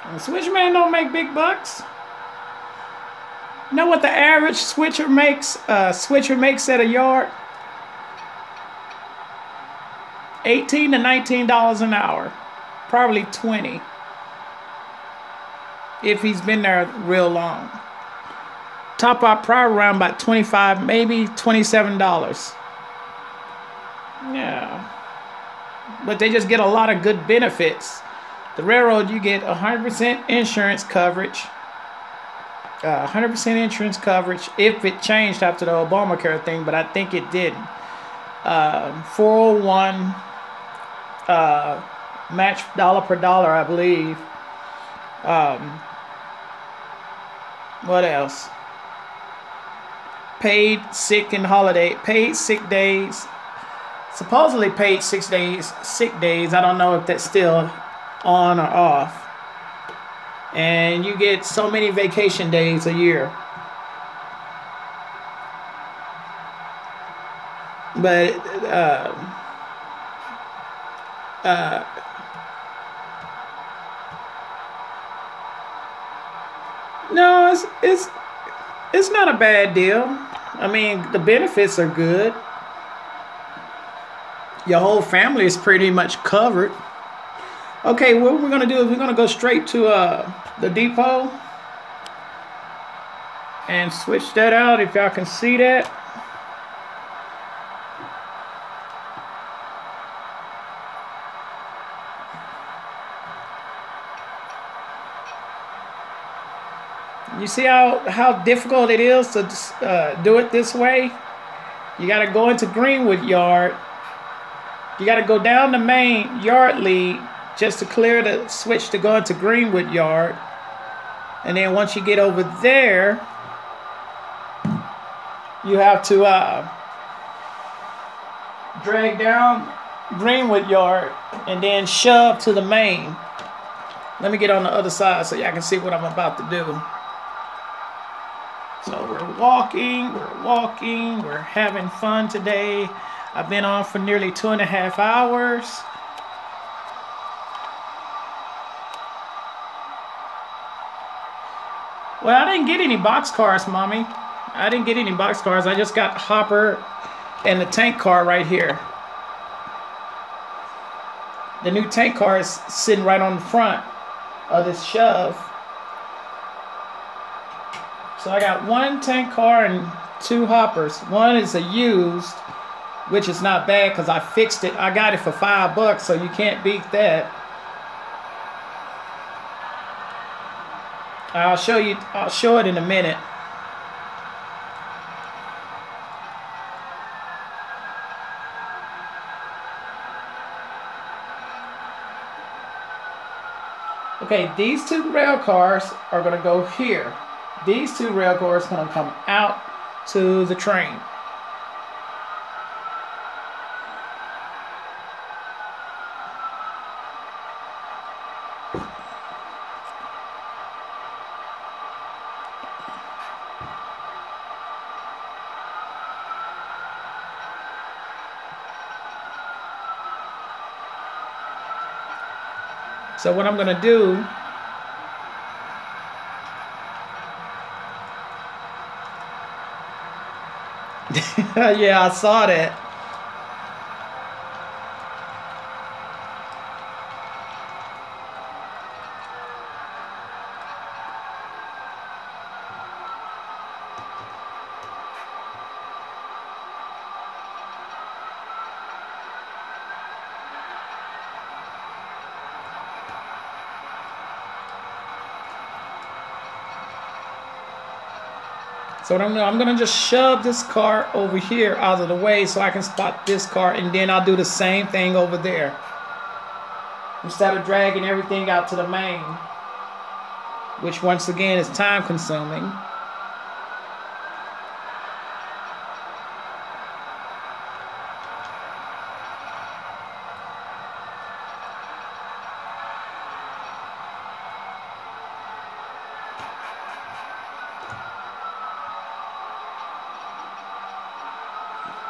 And switchman don't make big bucks. You know what the average switcher makes at a yard? $18 to $19 an hour. Probably 20 if he's been there real long. Top out probably around about 25, maybe $27. Yeah. But they just get a lot of good benefits. The railroad, you get 100% insurance coverage. 100% insurance coverage if it changed after the Obamacare thing, but I think it didn't. 401 match dollar per dollar, I believe. What else? Paid sick days. Supposedly paid 6 days, sick days. I don't know if that's still on or off. And you get so many vacation days a year. But no, it's not a bad deal. I mean, the benefits are good. Your whole family is pretty much covered. Okay, what we're gonna do is we're gonna go straight to the depot and switch that out. If y'all can see that. You see how difficult it is to do it this way? You got to go into Greenwood Yard. You got to go down the main yard lead just to clear the switch to go into Greenwood Yard. And then once you get over there, you have to drag down Greenwood Yard and then shove to the main. Let me get on the other side so y'all can see what I'm about to do. So we're walking, we're having fun today. I've been on for nearly 2.5 hours. Well, I didn't get any boxcars, Mommy. I didn't get any boxcars. I just got Hopper and the tank car right here. The new tank car is sitting right on the front of this shove. So I got one tank car and 2 hoppers. One is a used, which is not bad because I fixed it. I got it for $5, so you can't beat that. I'll show it in a minute. Okay, these 2 rail cars are going to go here. These 2 rail cars are going to come out to the train. So what I'm gonna do, yeah, I saw that. So what I'm gonna just shove this car over here out of the way so I can spot this car, and then I'll do the same thing over there. Instead of dragging everything out to the main, which once again is time consuming.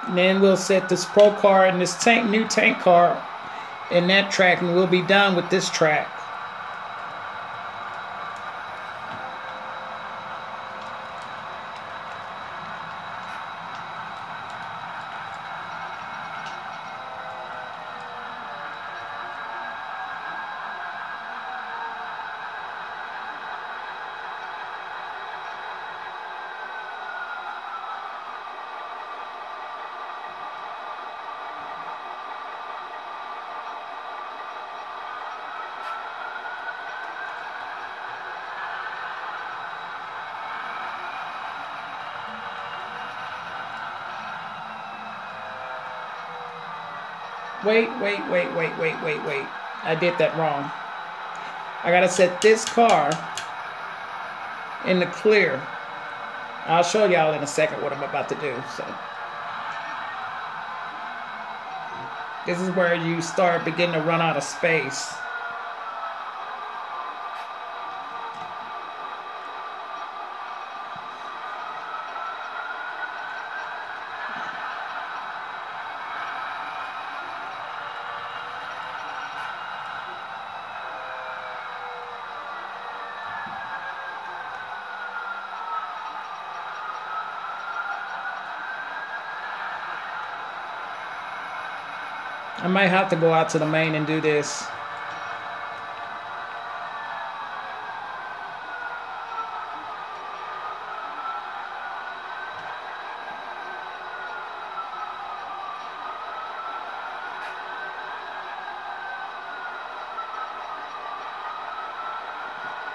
And then we'll set this pro car and this new tank car in that track, and we'll be done with this track. Wait. I did that wrong. I gotta set this car in the clear. I'll show y'all in a second what I'm about to do. So this is where you start beginning to run out of space. I might have to go out to the main and do this.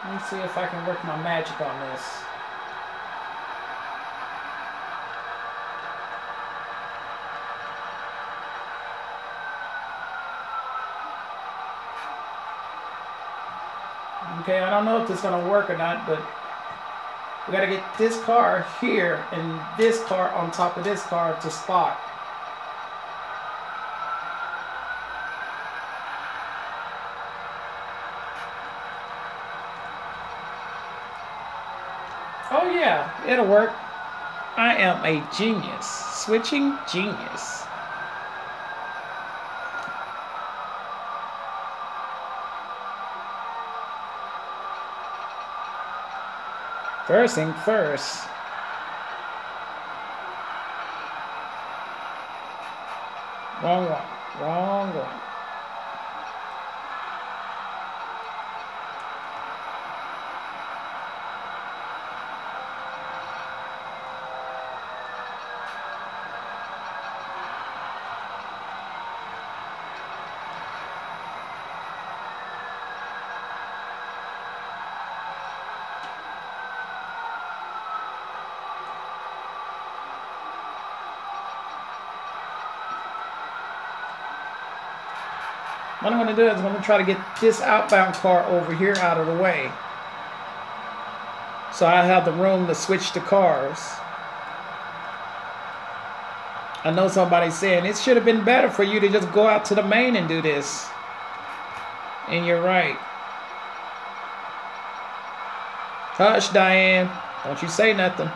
Let me see if I can work my magic on this. Okay, I don't know if this is going to work or not, but we got to get this car here and this car on top of this car to spot. Oh yeah, it'll work. I am a genius. Switching genius. First thing first. Wrong one. Wrong one. What I'm going to do is I'm going to try to get this outbound car over here out of the way, so I have the room to switch the cars. I know somebody's saying it should have been better for you to just go out to the main and do this. And you're right. Hush, Diane. Don't you say nothing.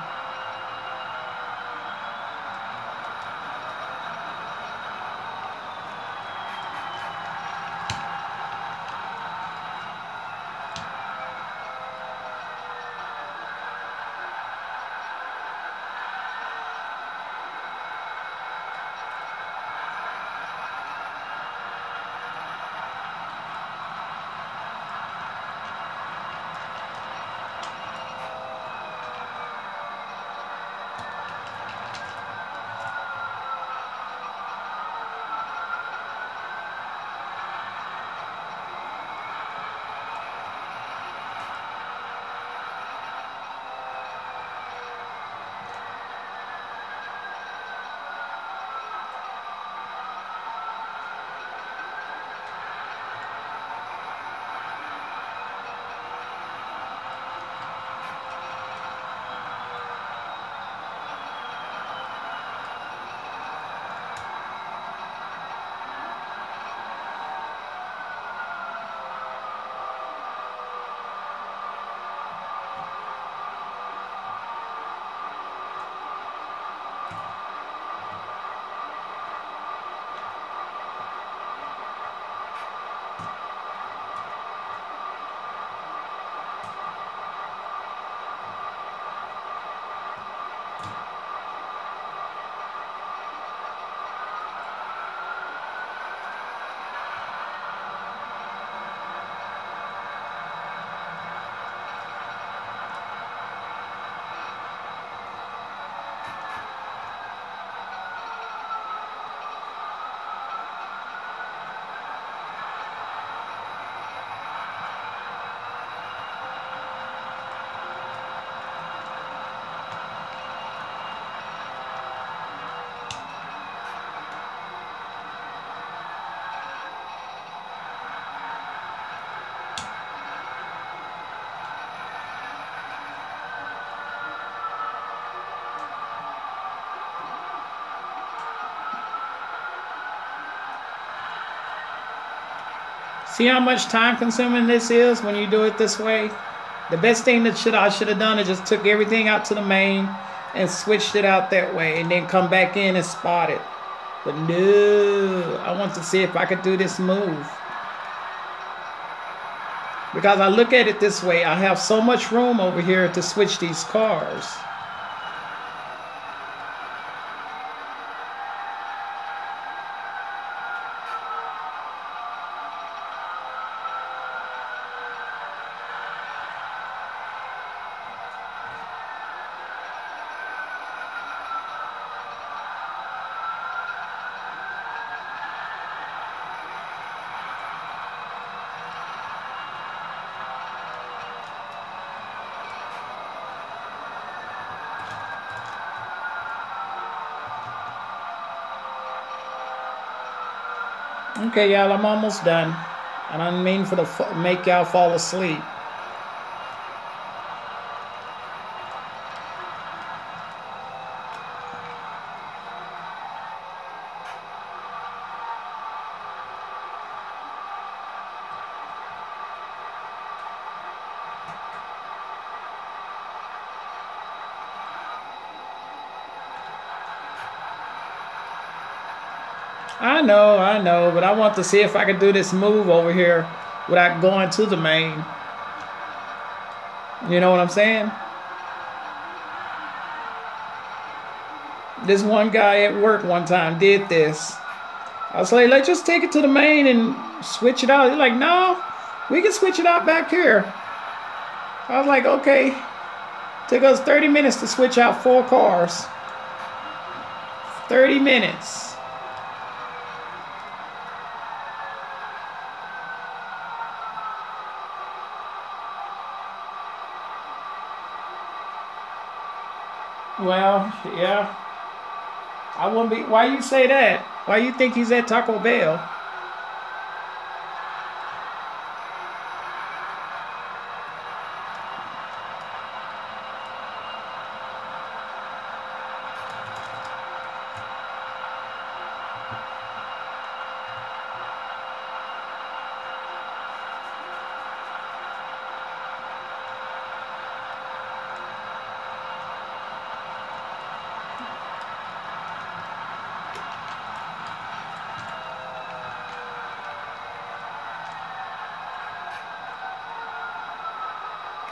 See how much time consuming this is when you do it this way? The best thing that I should have done is just took everything out to the main and switched it out that way and then come back in and spot it. But no, I want to see if I could do this move. Because I look at it this way, I have so much room over here to switch these cars. Okay, y'all, I'm almost done. And I didn't mean for to make y'all fall asleep. I know, but I want to see if I can do this move over here without going to the main. You know what I'm saying? This one guy at work one time did this. I was like, let's just take it to the main and switch it out. He's like, no, we can switch it out back here. I was like, okay. Took us 30 minutes to switch out 4 cars. 30 minutes. Well, yeah. I wouldn't be. Why you say that? Why you think he's at Taco Bell?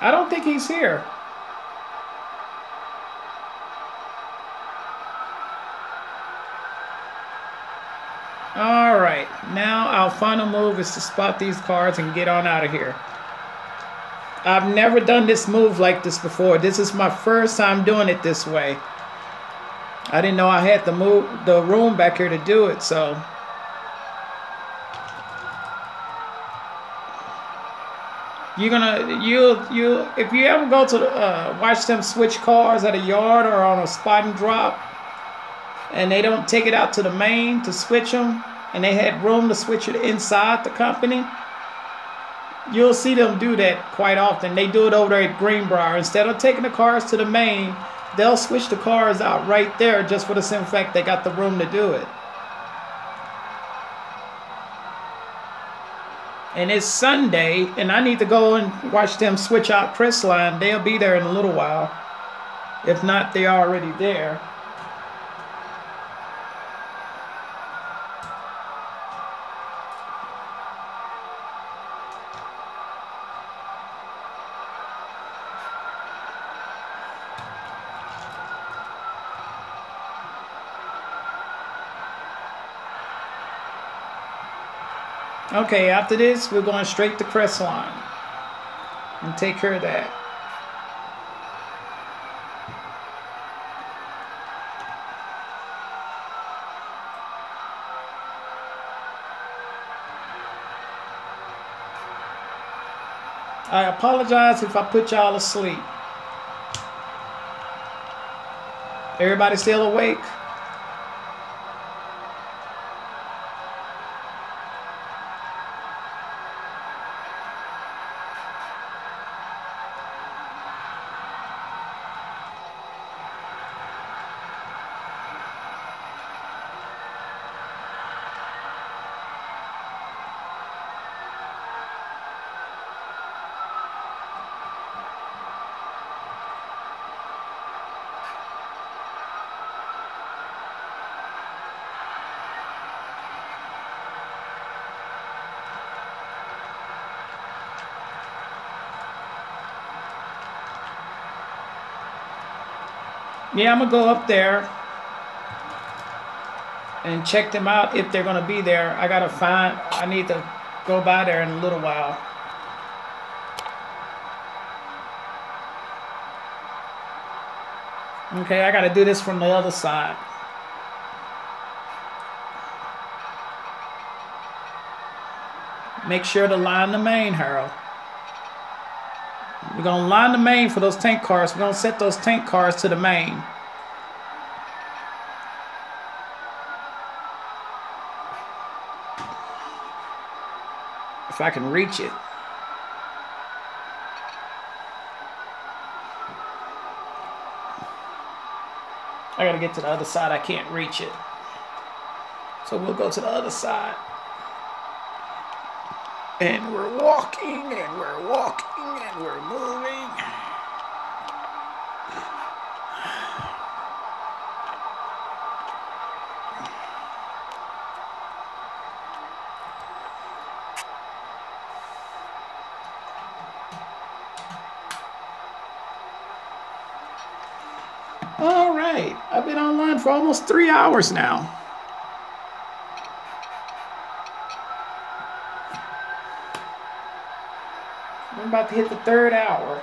I don't think he's here. Alright, now our final move is to spot these cars and get on out of here. I've never done this move like this before. This is my first time doing it this way. I didn't know I had the room back here to do it, so... if you ever go to watch them switch cars at a yard or on a spot and drop, and they don't take it out to the main to switch them, and they had room to switch it inside the company, you'll see them do that quite often. They do it over there at Greenbrier. Instead of taking the cars to the main, they'll switch the cars out right there just for the simple fact they got the room to do it. And it's Sunday, and I need to go and watch them switch out Crestline. They'll be there in a little while. If not, they're already there. Okay, after this, we're going straight to Crestline and take care of that. I apologize if I put y'all asleep. Everybody still awake? Yeah, I'm gonna go up there and check them out if they're gonna be there. I need to go by there in a little while. Okay, I gotta do this from the other side. Make sure to line the main, Harold. We're gonna line the main for those tank cars. We're gonna set those tank cars to the main. If I can reach it. I gotta get to the other side. I can't reach it. So we'll go to the other side. And we're walking, and we're walking, and we're moving. All right, I've been online for almost 3 hours now. I'm about to hit the 3rd hour.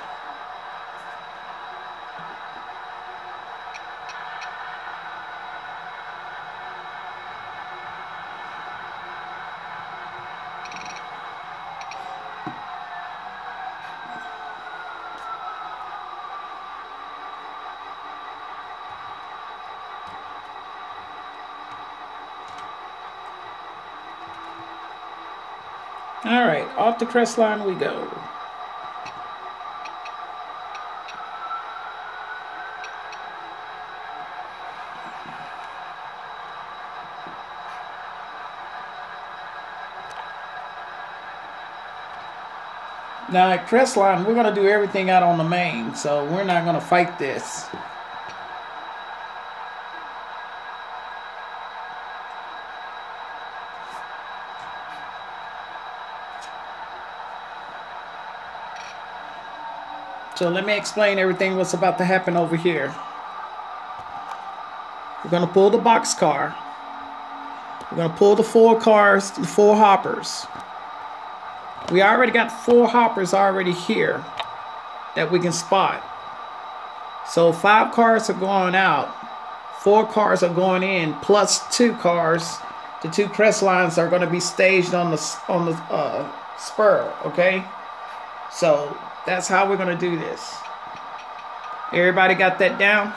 All right, off the crest line we go. Now at Crestline, we're going to do everything out on the main, so we're not going to fight this. So let me explain everything what's about to happen over here. We're going to pull the box car. We're going to pull the 4 cars, the 4 hoppers. We already got 4 hoppers already here that we can spot. So 5 cars are going out, 4 cars are going in, plus 2 cars. The 2 crest lines are going to be staged on the spur. Okay, so that's how we're going to do this. Everybody got that down?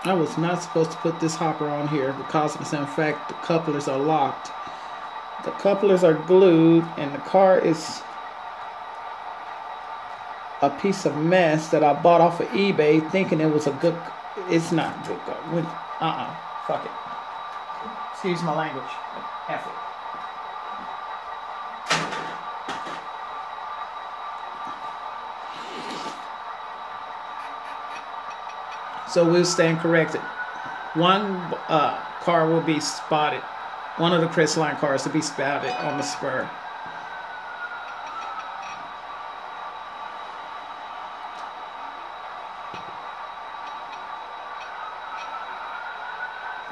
I was not supposed to put this hopper on here because, in fact, the couplers are locked. The couplers are glued, and the car is a piece of mess that I bought off of eBay thinking it was a good. It's not a good car. Fuck it. Excuse my language. F it. So we'll stand corrected. One car will be spotted. One of the Crestline cars will be spotted on the spur.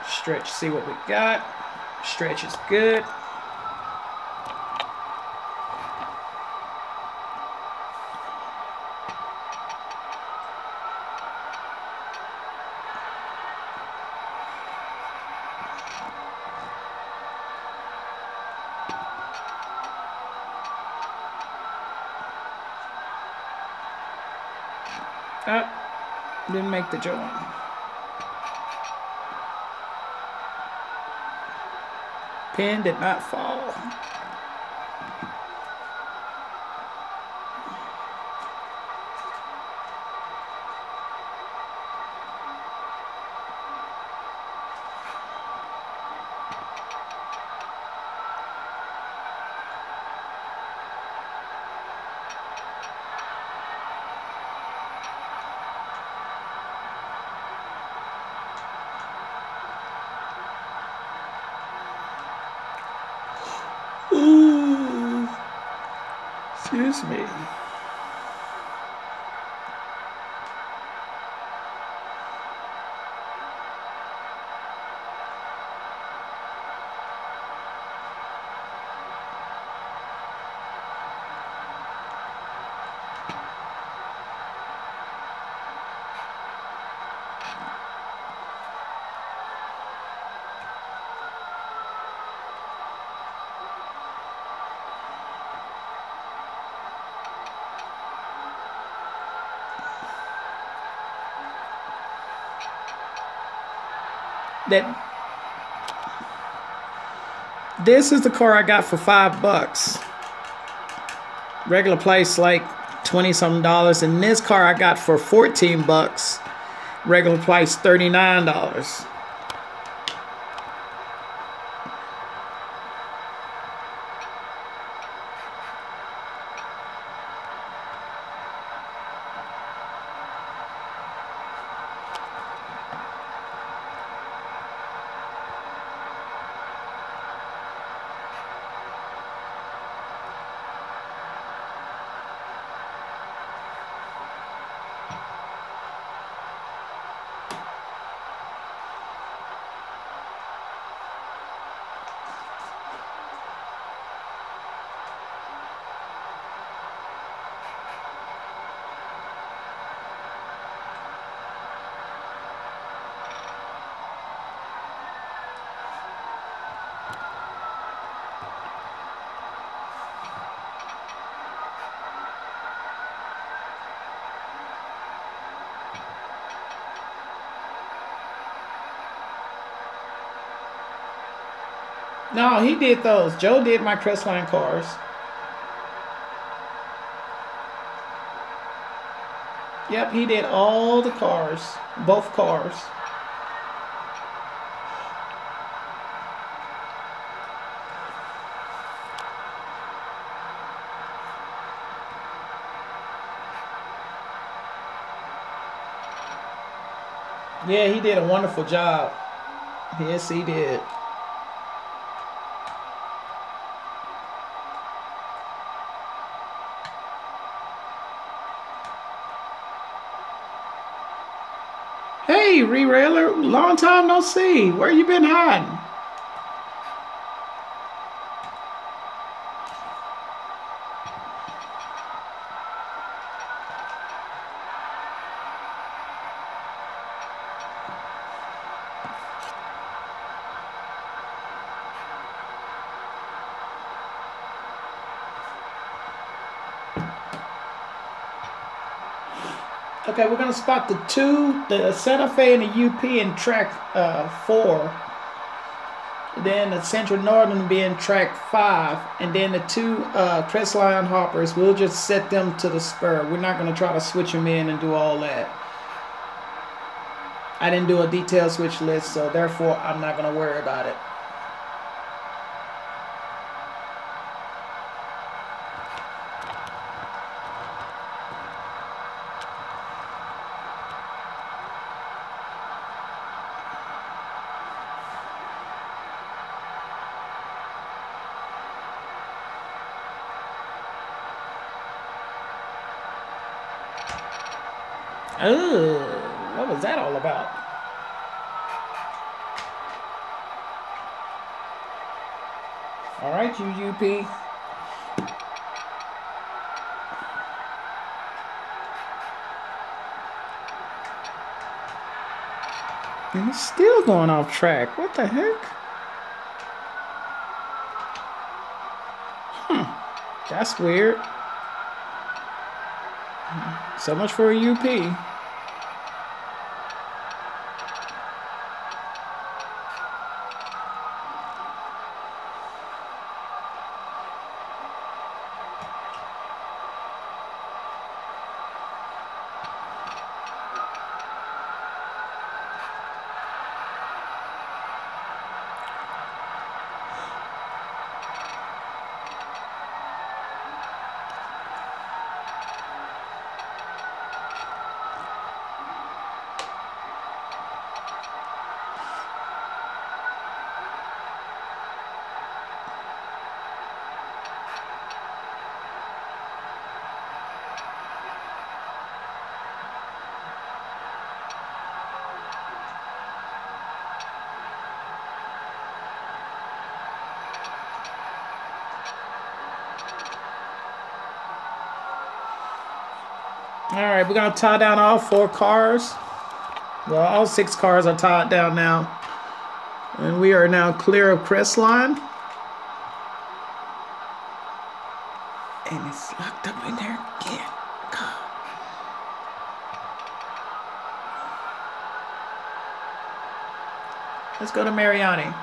Stretch, see what we got. Stretch is good. Didn't make the joint. Pin did not fall. Ooh, excuse me. That this is the car I got for $5. Regular price like 20 something dollars, and this car I got for $14. Regular price $39. No, he did those. Joe did my Crestline cars. Yep, he did all the cars, both cars. Yeah, he did a wonderful job. Yes, he did. Hey, Re-Railer, long time no see. Where you been hiding? Okay, we're gonna spot the Santa Fe and the UP in track 4. Then the Central Northern being track 5, and then the two Crestline hoppers. We'll just set them to the spur. We're not gonna try to switch them in and do all that. I didn't do a detailed switch list, so therefore I'm not gonna worry about it. Oh, what was that all about? All right, UUP. And it's still going off track. What the heck? That's weird. So much for a UP. All right, we're gonna tie down all 4 cars. Well, all 6 cars are tied down now. And we are now clear of Crestline. And it's locked up in there again. God. Let's go to Mariani.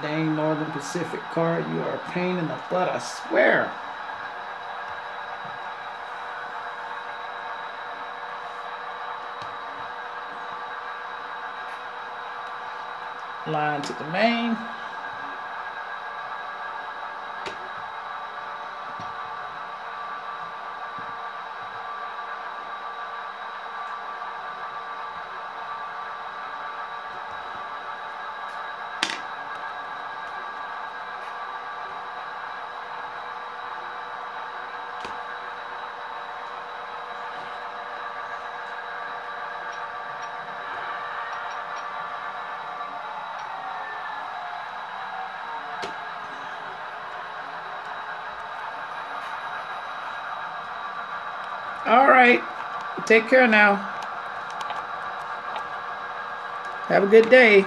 Dang Northern Pacific car, you are a pain in the butt, I swear. Line to the main. All right. Take care now. Have a good day.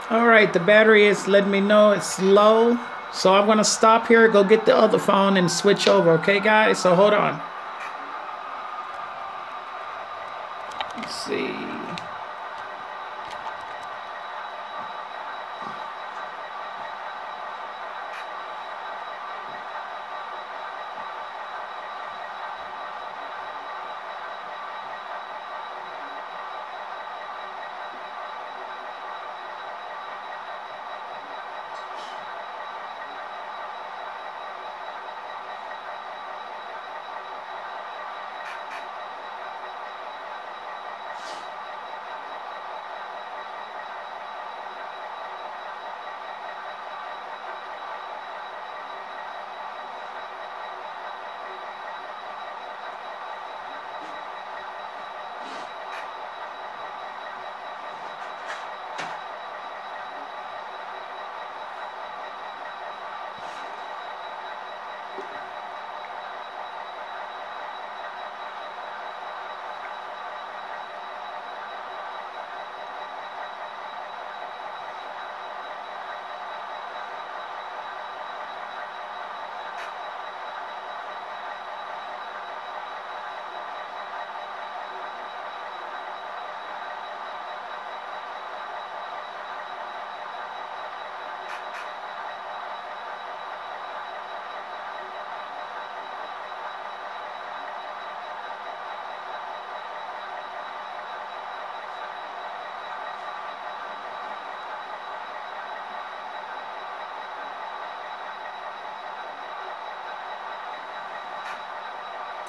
All right, the battery is letting me know it's low. So I'm gonna stop here, go get the other phone and switch over, okay guys? So hold on. Let's see.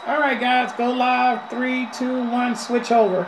All right, guys, go live. 3, 2, 1, switch over.